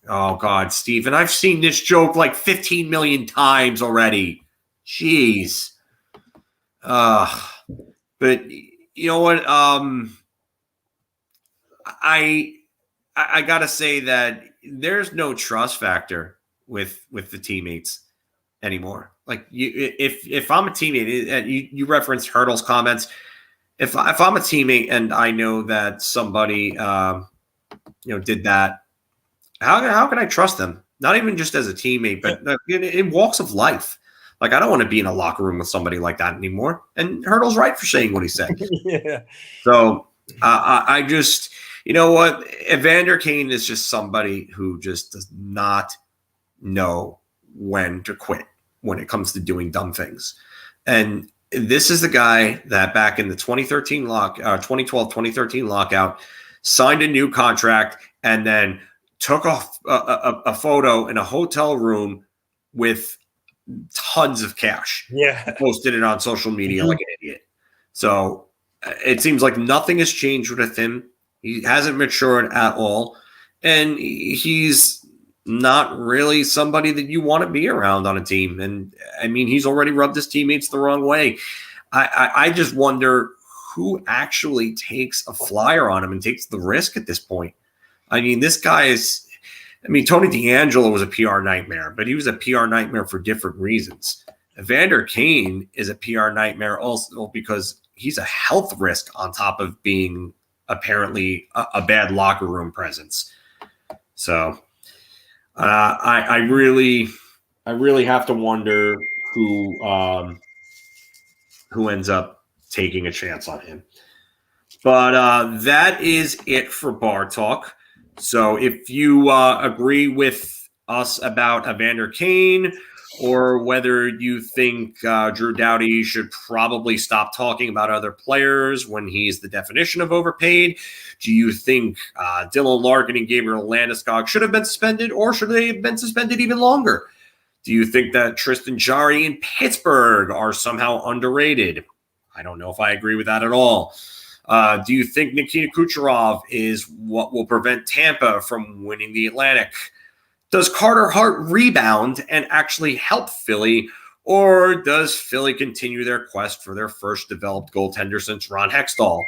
oh God, Steve, and I've seen this joke like 15 million times already. Jeez. But you know what? I gotta say that there's no trust factor with the teammates anymore. Like if I'm a teammate, and you referenced Hurdle's comments. If I'm a teammate and I know that somebody did that, how can I trust them? Not even just as a teammate, but in walks of life. Like, I don't want to be in a locker room with somebody like that anymore. And Hurdle's right for saying what he said. Yeah. So I just, you know what? Evander Kane is just somebody who just does not know when to quit when it comes to doing dumb things. And this is the guy that back in the 2012-2013 lockout signed a new contract and then took off a photo in a hotel room with tons of cash. Yeah. Posted it on social media like an idiot. So it seems like nothing has changed with him. He hasn't matured at all. And he's not really somebody that you want to be around on a team. And I mean, he's already rubbed his teammates the wrong way. I just wonder who actually takes a flyer on him and takes the risk at this point. I mean, this guy is, Tony DeAngelo was a PR nightmare, but he was a PR nightmare for different reasons. Evander Kane is a PR nightmare also because he's a health risk on top of being apparently a bad locker room presence. So I really have to wonder who ends up taking a chance on him. But that is it for Bar Talk. So if you agree with us about Evander Kane, or whether you think Drew Doughty should probably stop talking about other players when he's the definition of overpaid, do you think Dylan Larkin and Gabriel Landeskog should have been suspended, or should they have been suspended even longer? Do you think that Tristan Jarry and Pittsburgh are somehow underrated? I don't know if I agree with that at all. Do you think Nikita Kucherov is what will prevent Tampa from winning the Atlantic? Does Carter Hart rebound and actually help Philly, or does Philly continue their quest for their first developed goaltender since Ron Hextall?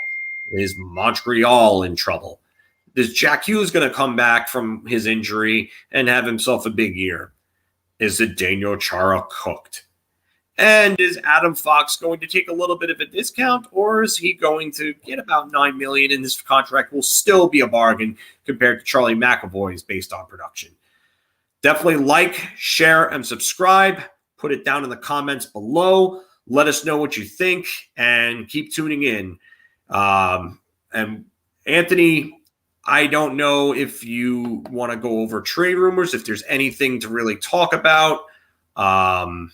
Is Montreal in trouble? Is Jack Hughes going to come back from his injury and have himself a big year? Is Zdeno Chara cooked? And is Adam Fox going to take a little bit of a discount, or is he going to get about $9 million, and this contract will still be a bargain compared to Charlie McAvoy's based on production? Definitely like, share, and subscribe. Put it down in the comments below. Let us know what you think, and keep tuning in. And Anthony, I don't know if you want to go over trade rumors, if there's anything to really talk about. I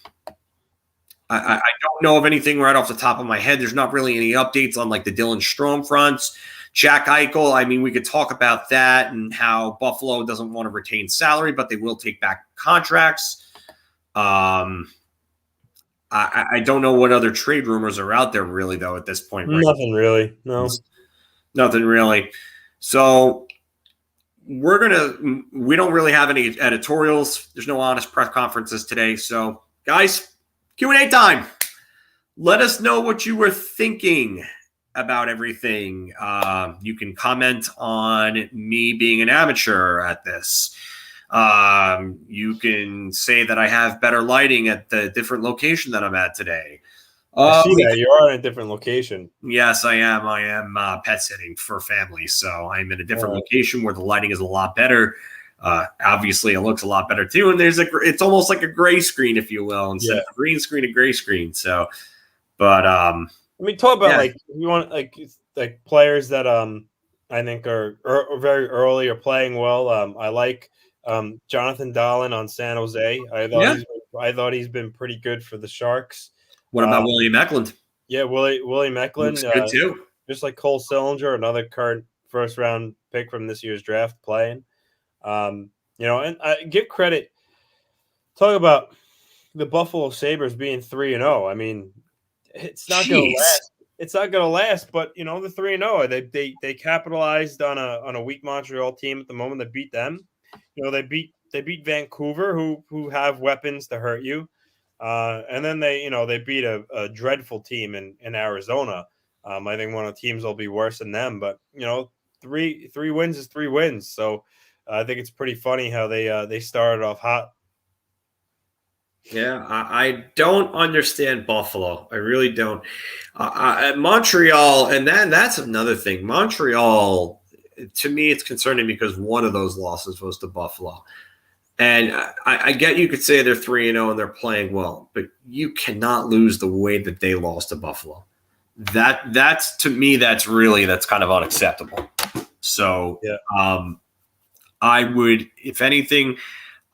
don't know of anything right off the top of my head. There's not really any updates on like the Dylan Strome fronts. Jack Eichel, I mean, we could talk about that and how Buffalo doesn't want to retain salary, but they will take back contracts. I don't know what other trade rumors are out there really, though, at this point. Right? Nothing really. No. Nothing really. So we don't really have any editorials. There's no honest press conferences today. So, guys, Q&A time. Let us know what you were thinking about everything. You can comment on me being an amateur at this. You can say that I have better lighting at the different location that I'm at today. I see that you are in a different location. Yes, I am. I am pet sitting for family, so I'm in a different location where the lighting is a lot better. Obviously, it looks a lot better too, and it's almost like a gray screen, if you will, instead of a green screen, a gray screen. So, but I mean, talk about like you want like players that I think are very early or playing well. I like Jonathan Dahlen on San Jose. I thought he's been pretty good for the Sharks. What about William Eklund? Yeah, Willie Eklund. Looks good too. Just like Cole Sillinger, another current first round pick from this year's draft, playing. And I give credit. Talk about the Buffalo Sabres being 3-0. I mean, it's not going to last. It's not going to last. But the 3-0. They capitalized on a weak Montreal team at the moment. They beat them. They beat Vancouver, who have weapons to hurt you. And then they beat a dreadful team in Arizona. I think one of the teams will be worse than them, but three wins is 3 wins. So I think it's pretty funny how they started off hot. Yeah, I don't understand Buffalo. I really don't. Montreal, and that's another thing. Montreal, to me, it's concerning because one of those losses was to Buffalo. And I get you could say they're 3-0 and they're playing well, but you cannot lose the way that they lost to Buffalo. That's to me, that's kind of unacceptable. So I would, if anything,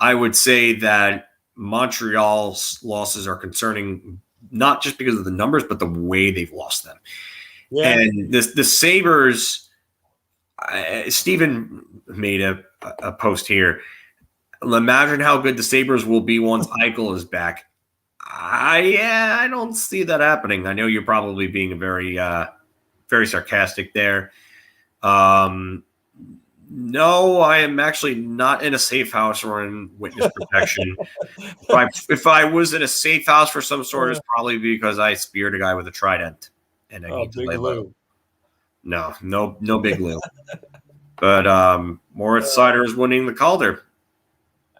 I would say that Montreal's losses are concerning, not just because of the numbers, but the way they've lost them. Yeah. And the Sabres, Steven made a post here. Imagine how good the Sabres will be once Eichel is back. I don't see that happening. I know you're probably being very sarcastic there. No, I am actually not in a safe house or in witness protection. If I was in a safe house for some sort, it's probably because I speared a guy with a trident and I need to lay low. No Big Lou. But Moritz Seider is winning the Calder.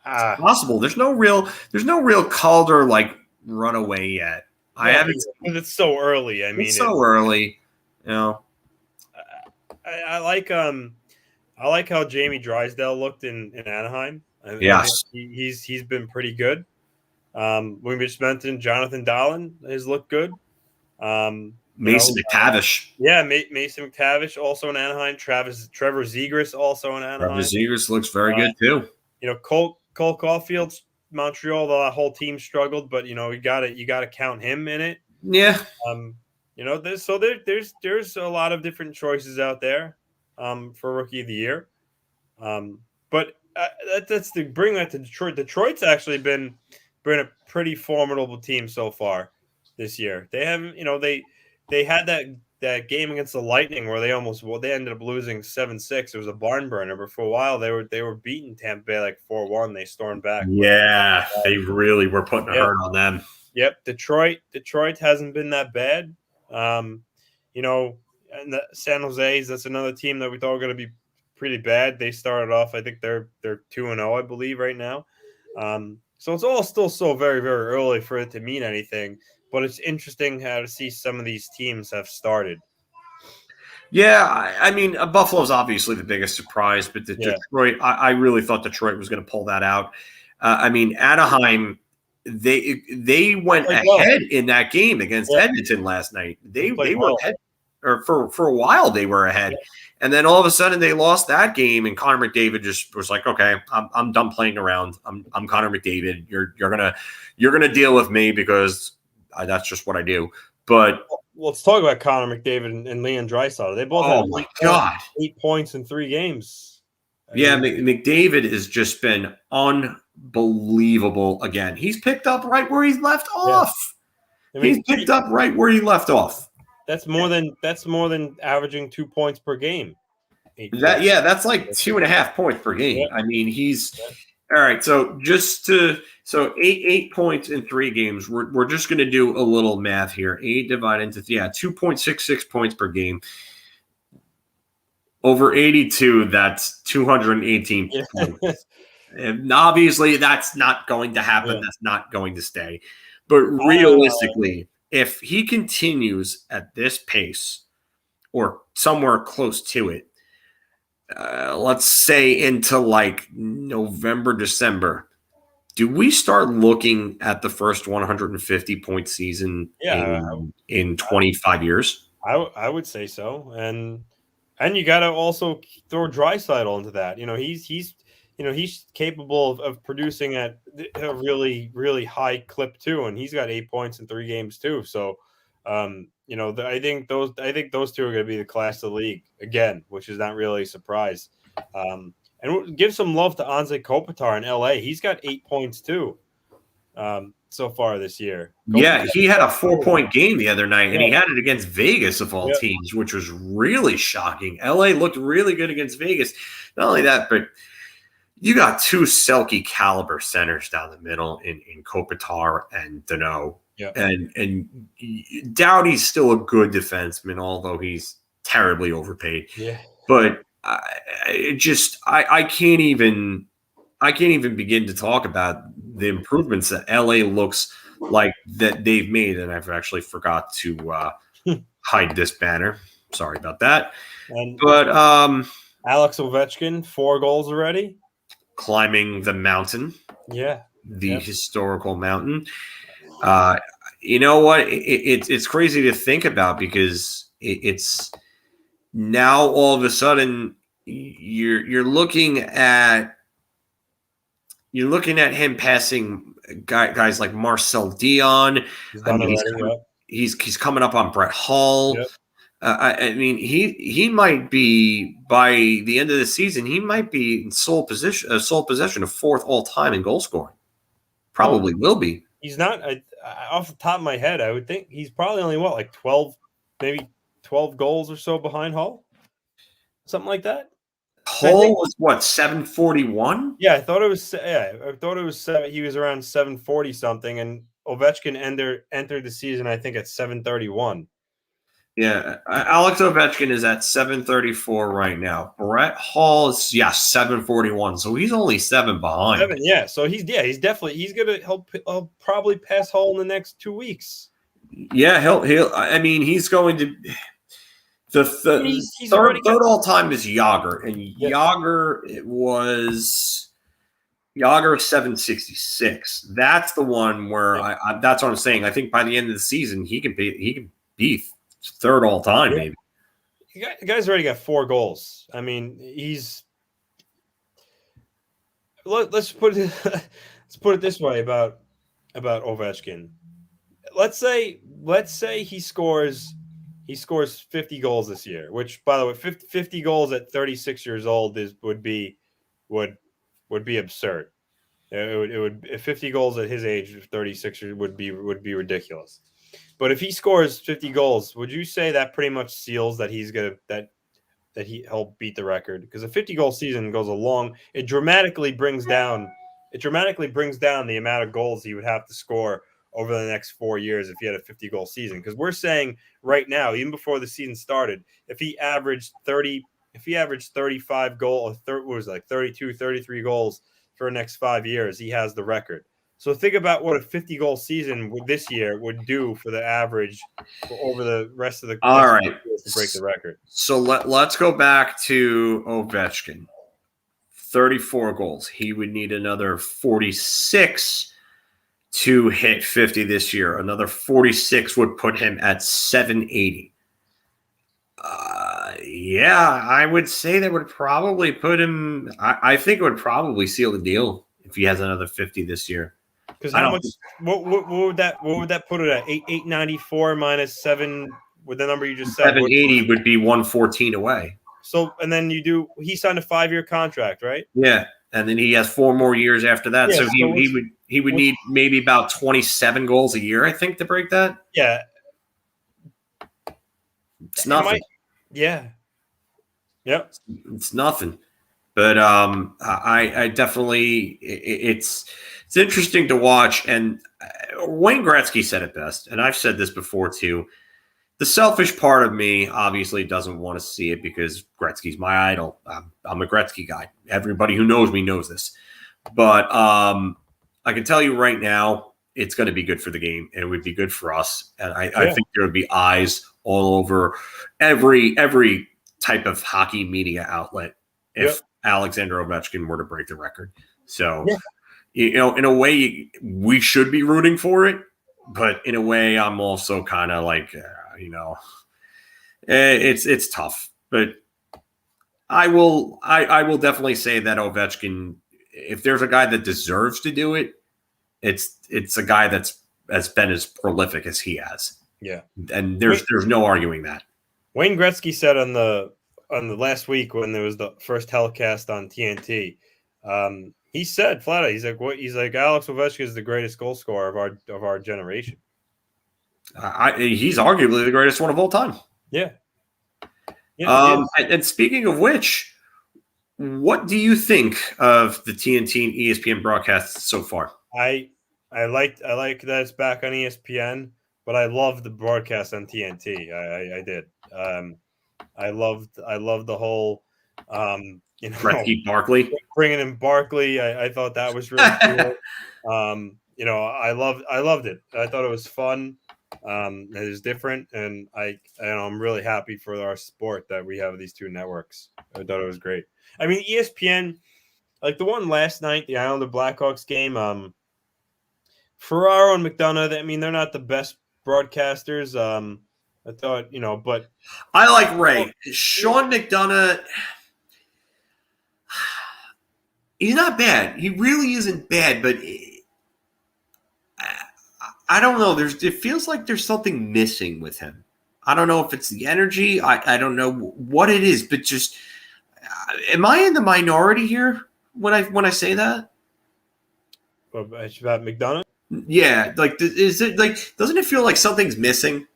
It's possible. There's no real Calder like runaway yet. I haven't. It's so early. I mean, it's so early. I like how Jamie Drysdale looked in Anaheim. Yes, he's been pretty good. We just mentioned Jonathan Dahlen has looked good. Mason McTavish. Mason McTavish also in Anaheim. Trevor Zegras also in Anaheim. Trevor Zegras looks very good too. Cole Caulfield's Montreal, the whole team struggled, but you got to count him in it. Yeah. There's a lot of different choices out there for Rookie of the Year. But that's to bring that to Detroit. Detroit's actually been a pretty formidable team so far this year. They haven't, they had that game against the Lightning where they ended up losing 7-6. It was a barn burner, but for a while they were beating Tampa Bay like 4-1. They stormed back. Yeah, they really were putting a hurt on them. Yep, Detroit hasn't been that bad. You know, and San Jose's, that's another team that we thought were going to be pretty bad. They started off, I think they're 2-0, I believe, right now. So it's all still so very, very early for it to mean anything. But it's interesting how to see some of these teams have started. Yeah, I mean, Buffalo's obviously the biggest surprise, but Detroit, I really thought Detroit was going to pull that out. I mean, Anaheim, they went ahead in that game against Edmonton last night. They were ahead, or for a while they were ahead, and then all of a sudden they lost that game, and Connor McDavid just was like, "Okay, I'm done playing around. I'm Connor McDavid. You're gonna deal with me because that's just what I do." But let's talk about Connor McDavid and Leon Draisaitl. They both had 8 points in 3 games. McDavid has just been unbelievable again. He's picked up right where he's left off. I mean, he's picked up right where he left off. That's more than averaging 2 points per game. That's like 2.5 points per game. Yeah. I mean, he's all right. So 8 points in 3 games. We're just going to do a little math here. 8 divided into 2.66 points per game. Over 82, that's 218 points. And obviously, that's not going to happen. Yeah. That's not going to stay. But realistically, if he continues at this pace or somewhere close to it, let's say into like November, December, do we start looking at the first 150-point season in 25 years? I would say so. And you got to also throw Draisaitl into that. You know, he's capable of producing at a really, really high clip too, and he's got 8 points in 3 games too. So, I think those two are going to be the class of the league again, which is not really a surprise. And we'll give some love to Anze Kopitar in LA. He's got 8 points too. So far this year. Yeah, he had a 4-point game the other night, and he had it against Vegas of all teams, which was really shocking. LA looked really good against Vegas. Not only that, but you got 2 Selke caliber centers down the middle in Kopitar and Danault. Yeah. And Doughty's still a good defenseman, although he's terribly overpaid. Yeah. But I can't even begin to talk about the improvements that LA looks like that they've made. And I've actually forgot to hide this banner. Sorry about that. But Alex Ovechkin, 4 goals already. Climbing the mountain. Yeah. The historical mountain. You know what? It's crazy to think about because it's now all of a sudden you're looking at him passing guys like Marcel Dion. He's coming up on Brett Hull. Yep. I mean, he might be, by the end of the season, he might be in sole possession of 4th all time in goal scoring. Probably will be. He's not off the top of my head. I would think he's probably only 12 goals or so behind Hull, something like that. Hull was what, 741? Yeah, I thought it was 7. He was around 740 something, and Ovechkin entered the season, I think, at 731. Yeah, Alex Ovechkin is at 734 right now. Brett Hull is 741, so he's only 7 behind. 7, yeah. So he's he'll probably pass Hull in the next 2 weeks. Yeah, he'll. I mean, he's going to. The third all time is Yager, and Yager was 766. That's the one where that's what I'm saying. I think by the end of the season, he can be 3rd all time, maybe. The guy's already got 4 goals. I mean, he's. Let's put it this way about Ovechkin. Let's say he scores 50 goals this year, which, by the way, 50 goals at 36 years old would be absurd. It would 50 goals at his age, 36 years, would be ridiculous. But if he scores 50 goals, would you say that pretty much seals that he's gonna he'll beat the record? Because a 50-goal season goes it dramatically brings down the amount of goals he would have to score over the next 4 years if he had a 50-goal season. Because we're saying right now, even before the season started, if he averaged 35 goals, 32, 33 goals for the next 5 years, he has the record. So think about what a 50-goal season this year would do for the average over the rest of the all right to break the record. So let's go back to Ovechkin. 34 goals. He would need another 46 to hit 50 this year. Another 46 would put him at 780. Yeah, I would say that would probably put him. I think it would probably seal the deal if he has another 50 this year. Because how much? What would that put it at? 894 minus 7 with the number you just said. 780 would be 114 away. So and then he signed a 5-year contract, right? Yeah, and then he has 4 more years after that. Yeah, so he would need maybe about 27 goals a year, I think, to break that. Yeah, it's nothing. Yeah. Yep. It's nothing. But I definitely it's interesting to watch. And Wayne Gretzky said it best, and I've said this before too. The selfish part of me obviously doesn't want to see it because Gretzky's my idol. I'm a Gretzky guy. Everybody who knows me knows this. But I can tell you right now, it's going to be good for the game, and it would be good for us. And I think there would be eyes all over every type of hockey media outlet if Alexander Ovechkin were to break the record. So, in a way, we should be rooting for it. But in a way, I'm also kind of like, it's tough. But I will definitely say that Ovechkin, if there's a guy that deserves to do it, it's a guy that's been as prolific as he has. Yeah, and there's no arguing that. Wayne Gretzky said on the last week when there was the first telecast on TNT, he said flat out, he's like Alex Ovechkin is the greatest goal scorer of our generation. He's arguably the greatest one of all time. Yeah. And speaking of which, what do you think of the TNT and ESPN broadcasts so far? I like that it's back on ESPN, but I love the broadcast on TNT. I did. I loved the whole Gretzky Barkley, bringing in Barkley. I thought that was really cool. I loved it. I thought it was fun. It was different, and I'm really happy for our sport that we have these two networks. I thought it was great. I mean, ESPN, like the one last night, the Islander Blackhawks game. Ferraro and McDonough. I mean, they're not the best broadcasters. I thought, but I like Ray. Sean McDonough. He's not bad. He really isn't bad, but I don't know. It feels like there's something missing with him. I don't know if it's the energy. I don't know what it is, but just am I in the minority here when I say that? About McDonough? Yeah, like is it like doesn't it feel like something's missing?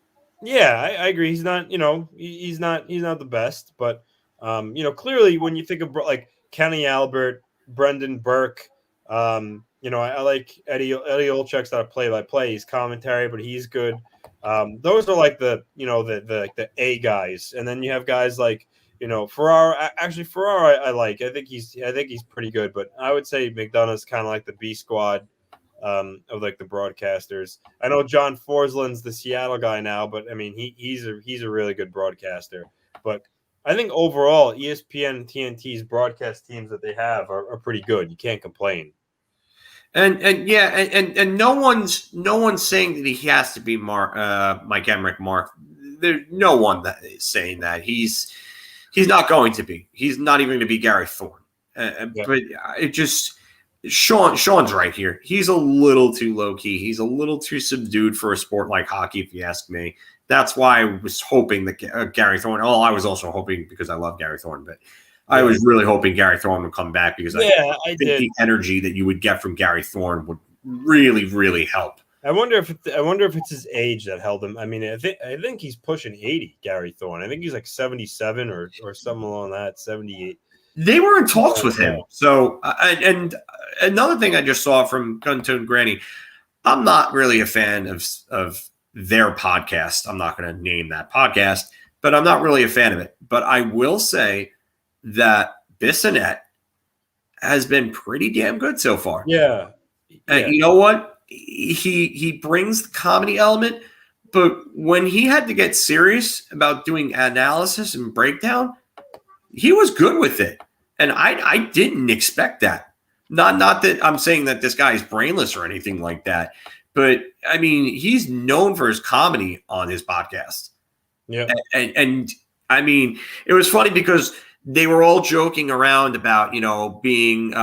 Yeah, I agree. He's not, he's not the best, but clearly when you think of like Kenny Albert, Brendan Burke, I like Eddie Olczyk's not a play-by-play. He's commentary, but he's good. Those are like the A guys, and then you have guys like Ferraro. Actually, Ferraro I like. I think he's pretty good, but I would say McDonough's kind of like the B squad of like the broadcasters. I know John Forsland's the Seattle guy now, but I mean he's a really good broadcaster. But I think overall ESPN and TNT's broadcast teams that they have are pretty good. You can't complain. And no one's saying that he has to be Mike Emmerich. There's no one that is saying that he's not going to be. He's not even going to be Gary Thorne. But it just Sean's right here. He's a little too low key. He's a little too subdued for a sport like hockey, if you ask me. That's why I was hoping that Gary Thorne. Oh, I was also hoping because I love Gary Thorne, but I was really hoping Gary Thorne would come back because I think the energy that you would get from Gary Thorne would really, really help I wonder if it's his age that held him. I mean, I think he's pushing 80, Gary Thorne. I think he's like 77 or something along that, 78. They were in talks with him. So, and another thing I just saw from Guntone Granny, I'm not really a fan of their podcast. I'm not going to name that podcast, but I'm not really a fan of it. But I will say that Bissonnette has been pretty damn good so far. Yeah. And you know what? He brings the comedy element, but when he had to get serious about doing analysis and breakdown, he was good with it. And I didn't expect that. Not that I'm saying that this guy is brainless or anything like that, but I mean, he's known for his comedy on his podcast. Yeah. And I mean, it was funny because they were all joking around about, being,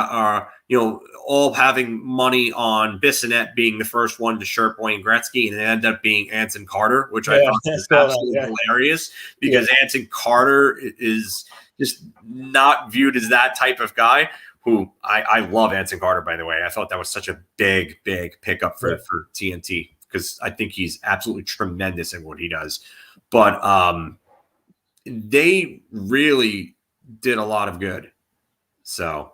all having money on Bissonnette being the first one to shirt Wayne Gretzky, and it ended up being Anson Carter, which I thought was absolutely hilarious because Anson Carter is just not viewed as that type of guy. Who I love Anson Carter, by the way. I thought that was such a big pickup for TNT because I think he's absolutely tremendous in what he does. But they really did a lot of good. So.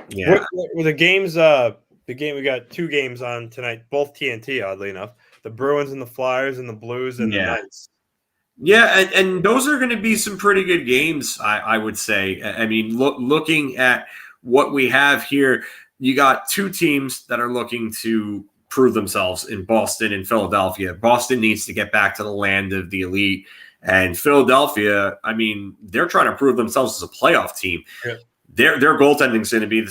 Yeah. With the games, we got 2 games on tonight, both TNT, oddly enough. The Bruins and the Flyers and the Blues and the Knights. Yeah, and those are going to be some pretty good games, I would say. I mean, looking at what we have here, you got 2 teams that are looking to prove themselves in Boston and Philadelphia. Boston needs to get back to the land of the elite. And Philadelphia, I mean, they're trying to prove themselves as a playoff team. Yeah. Their goaltending is going to be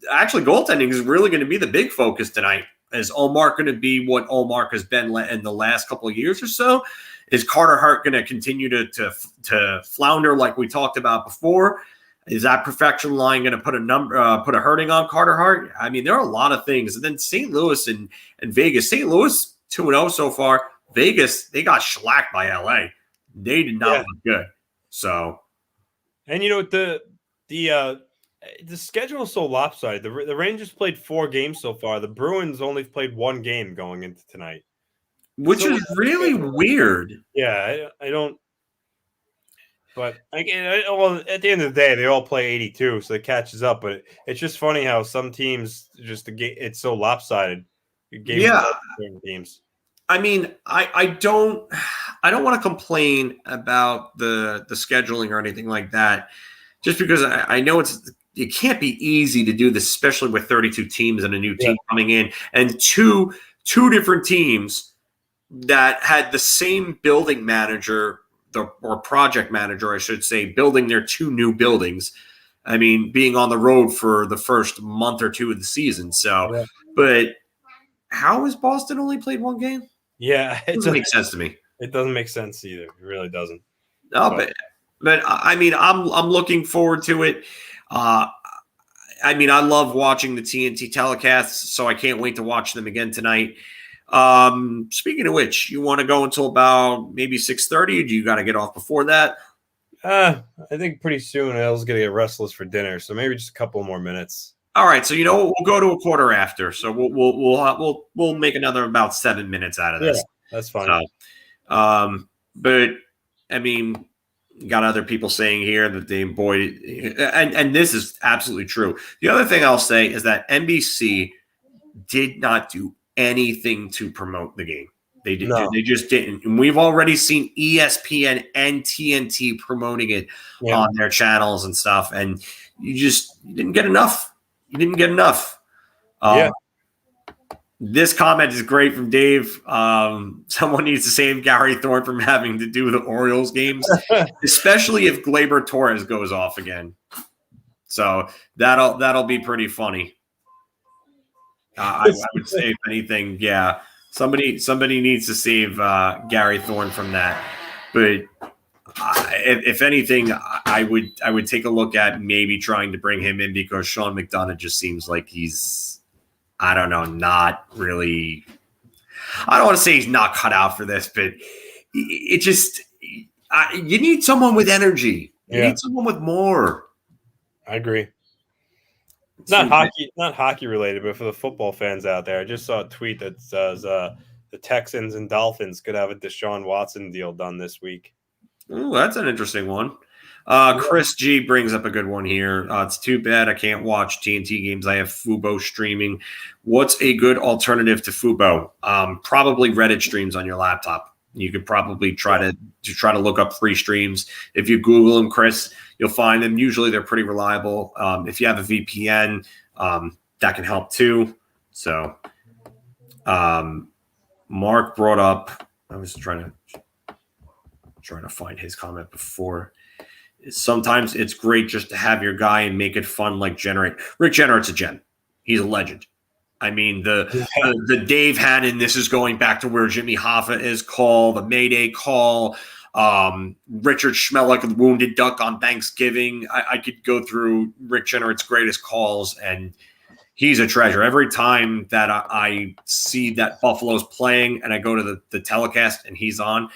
actually, goaltending is really going to be the big focus tonight. Is Ullmark going to be what Ullmark has been in the last couple of years or so? Is Carter Hart going to continue to flounder like we talked about before? Is that perfection line going to put a hurting on Carter Hart? I mean, there are a lot of things. And then St. Louis and Vegas. St. Louis 2-0 so far. Vegas, they got shellacked by LA. They did not look good. So, and the schedule is so lopsided. The Rangers played 4 games so far. The Bruins only played 1 game going into tonight, which is really weird. Yeah, I don't. But well, at the end of the day, they all play 82, so it catches up. But it's just funny how some teams it's so lopsided. Teams. I mean, I don't want to complain about the scheduling or anything like that, just because I know it can't be easy to do this, especially with 32 teams and a new team coming in and two different teams that had the same building manager or project manager, I should say, building their 2 new buildings. I mean, being on the road for the first month or 2 of the season. So, but how has Boston only played 1 game? Yeah, it doesn't make sense to me. It doesn't make sense either. It really doesn't. No, but I mean, I'm looking forward to it. I mean, I love watching the TNT telecasts, so I can't wait to watch them again tonight. Speaking of which, you want to go until about maybe 6:30, or do you got to get off before that? I think pretty soon Elle's going to get restless for dinner, so maybe just a couple more minutes. All right, so we'll go to a quarter after, so we'll make another about 7 minutes out of this. Yeah, that's fine. So, but I mean, you got other people saying here that they avoided, and this is absolutely true. The other thing I'll say is that NBC did not do anything to promote the game. They did. No. They just didn't. And we've already seen ESPN and TNT promoting it on their channels and stuff, and you didn't get enough. You didn't get enough. This comment is great from Dave. Someone needs to save Gary Thorne from having to do the Orioles games, especially if Gleyber Torres goes off again. So that'll be pretty funny. I would say, if anything, somebody needs to save Gary Thorne from that. But if anything, I would take a look at maybe trying to bring him in, because Sean McDonough just seems like he's, I don't know, not really. I don't want to say he's not cut out for this, but it just you need someone with energy. You need someone with more. I agree. Not hockey related, but for the football fans out there, I just saw a tweet that says the Texans and Dolphins could have a Deshaun Watson deal done this week. Ooh, that's an interesting one. Chris G brings up a good one here. It's too bad I can't watch TNT games. I have Fubo streaming. What's a good alternative to Fubo? Probably Reddit streams on your laptop. You could probably try to look up free streams. If you Google them, Chris, you'll find them. Usually they're pretty reliable. If you have a VPN, that can help too. So Mark brought up, I was trying to find his comment before. Sometimes it's great just to have your guy and make it fun, like Generate. Rick Generate's a gem. He's a legend. I mean, the Dave Hannon, this is going back to where Jimmy Hoffa is call, the Mayday call, Richard Schmelik, the Wounded Duck on Thanksgiving. I could go through Rick Generate's greatest calls, and he's a treasure. Every time that I see that Buffalo's playing and I go to the telecast and he's on,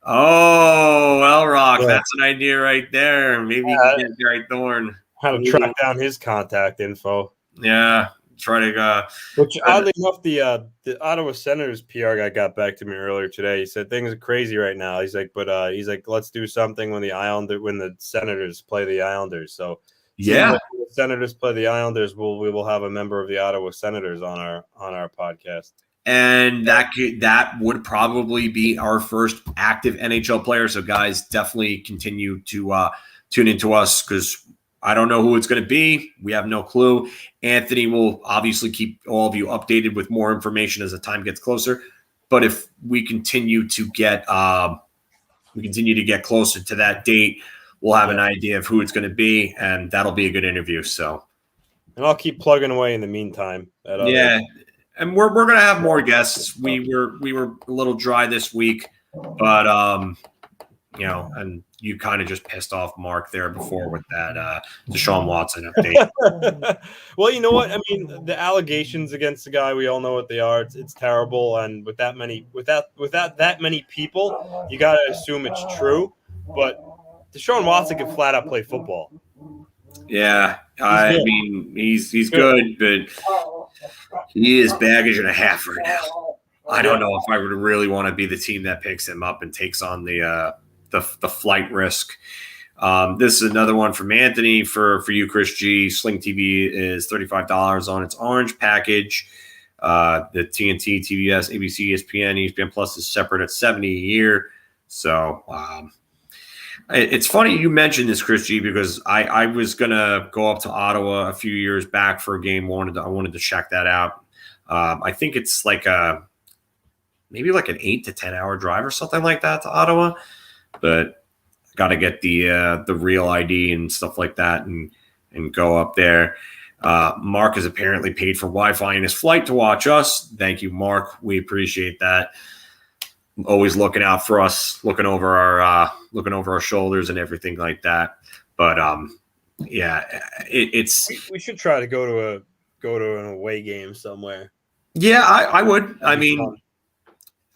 oh, well, Rock, that's an idea right there. Maybe you can get Gary Thorne. How to track down his contact info. Yeah, try to which oddly enough, the Ottawa Senators PR guy got back to me earlier today. He said things are crazy right now. He's like, let's do something when the Senators play the Islanders. So yeah, when the Senators play the Islanders, we will have a member of the Ottawa Senators on our podcast. And that would probably be our first active NHL player. So guys, definitely continue to tune into us, because I don't know who it's going to be. We have no clue. Anthony will obviously keep all of you updated with more information as the time gets closer. But if we continue to get closer to that date, we'll have an idea of who it's going to be, and that'll be a good interview. So, and I'll keep plugging away in the meantime. And we're going to have more guests. We were a little dry this week, but and you kind of just pissed off Mark there before with that Deshaun Watson update. Well, you know what? I mean, the allegations against the guy, we all know what they are. It's terrible, and with that many people, you got to assume it's true. But Deshaun Watson can flat out play football. Yeah, I mean, he's good, but he is baggage and a half right now. I don't know if I would really want to be the team that picks him up and takes on the flight risk. This is another one from Anthony for you, Chris G. Sling TV is $35 on its orange package. The TNT, TBS, ABC, ESPN Plus is separate at $70 a year. So it's funny you mentioned this, Chris G, because I was gonna go up to Ottawa a few years back for a game. I wanted to check that out. I think it's like maybe like an 8 to 10 hour drive or something like that to Ottawa. But got to get the real ID and stuff like that and go up there. Mark has apparently paid for Wi-Fi in his flight to watch us. Thank you, Mark. We appreciate that. Always looking out for us, looking over our shoulders and everything like that. But it's we should try to go to an away game somewhere. Yeah, I would. I mean,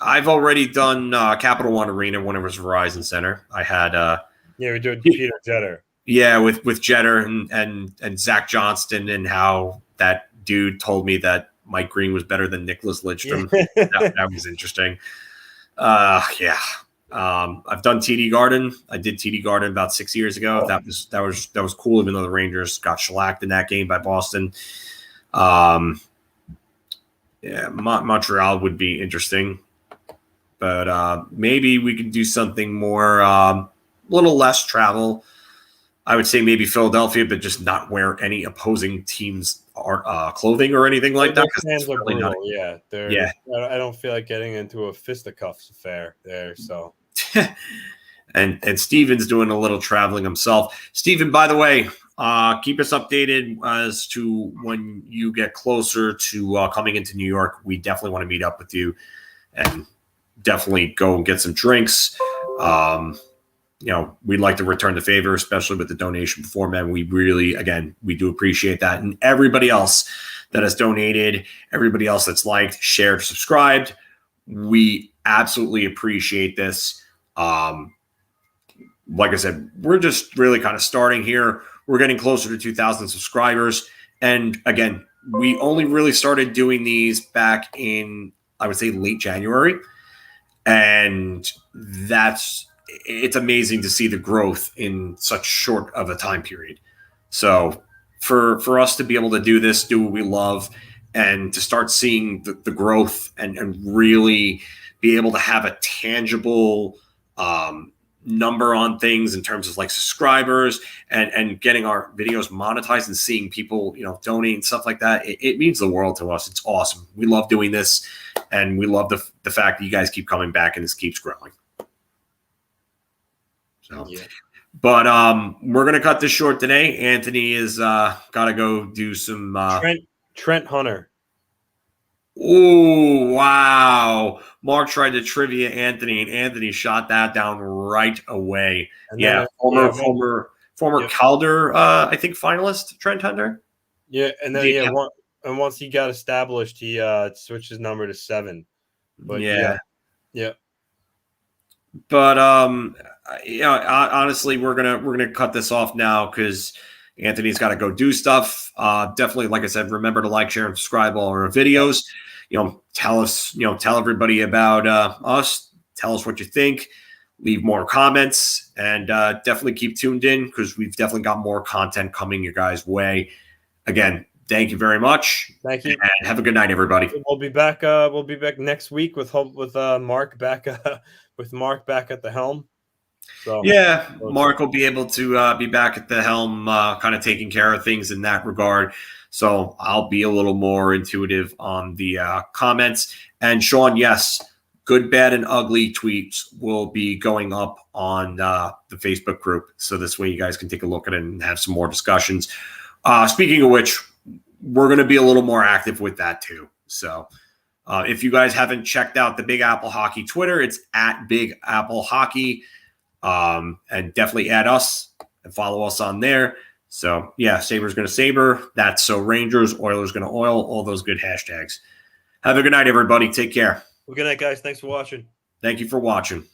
I've already done Capital One Arena when it was Verizon Center. I had we did Peter Jeter. Yeah, with Jeter and Zach Johnston, and how that dude told me that Mike Green was better than Nicholas Lidstrom. that was interesting. I've done TD Garden. I did TD Garden about 6 years ago. That was cool, even though the Rangers got shellacked in that game by Boston. Montreal would be interesting. But maybe we could do something more, a little less travel. I would say maybe Philadelphia, but just not wear any opposing teams' clothing or anything like that. Fans are brutal. I don't feel like getting into a fisticuffs affair there. So, and Steven's doing a little traveling himself. Steven, by the way, keep us updated as to when you get closer to coming into New York. We definitely want to meet up with you and definitely go and get some drinks. We'd like to return the favor, especially with the donation before, man. We really, again, we do appreciate that. And everybody else that has donated, everybody else that's liked, shared, subscribed, we absolutely appreciate this. Like I said, we're just really kind of starting here. We're getting closer to 2,000 subscribers. And again, we only really started doing these back in, I would say, late January. And it's amazing to see the growth in such short of a time period. So for us to be able to do this, do what we love, and to start seeing the growth and really be able to have a tangible number on things in terms of like subscribers and getting our videos monetized and seeing people, donate and stuff like that. It means the world to us. It's awesome. We love doing this, and we love the fact that you guys keep coming back and this keeps growing. So, yeah. But we're going to cut this short today. Anthony is got to go do some Trent Hunter. Oh, wow. Mark tried to trivia Anthony, and Anthony shot that down right away. Yeah, former Calder, I think, finalist, Trent Hunter. Yeah, and then once he got established, he switched his number to 7. But yeah. But honestly, we're gonna cut this off now because Anthony's got to go do stuff. Definitely, like I said, remember to like, share, and subscribe all our videos. Tell us, tell everybody about us. Tell us what you think. Leave more comments, and definitely keep tuned in because we've definitely got more content coming your guys' way. Again, thank you very much. Thank you, and have a good night, everybody. We'll be back. We'll be back next week with Mark back with Mark back at the helm. So yeah, Mark will be able to be back at the helm, kind of taking care of things in that regard. So I'll be a little more intuitive on the comments. And Sean, yes, good, bad, and ugly tweets will be going up on the Facebook group. So this way you guys can take a look at it and have some more discussions. Speaking of which, we're going to be a little more active with that too. So if you guys haven't checked out the Big Apple Hockey Twitter, it's at Big Apple Hockey. And definitely add us and follow us on there. So yeah, Saber's going to Saber. That's so Rangers. Oilers going to Oil. All those good hashtags. Have a good night, everybody. Take care. Well, good night, guys. Thanks for watching. Thank you for watching.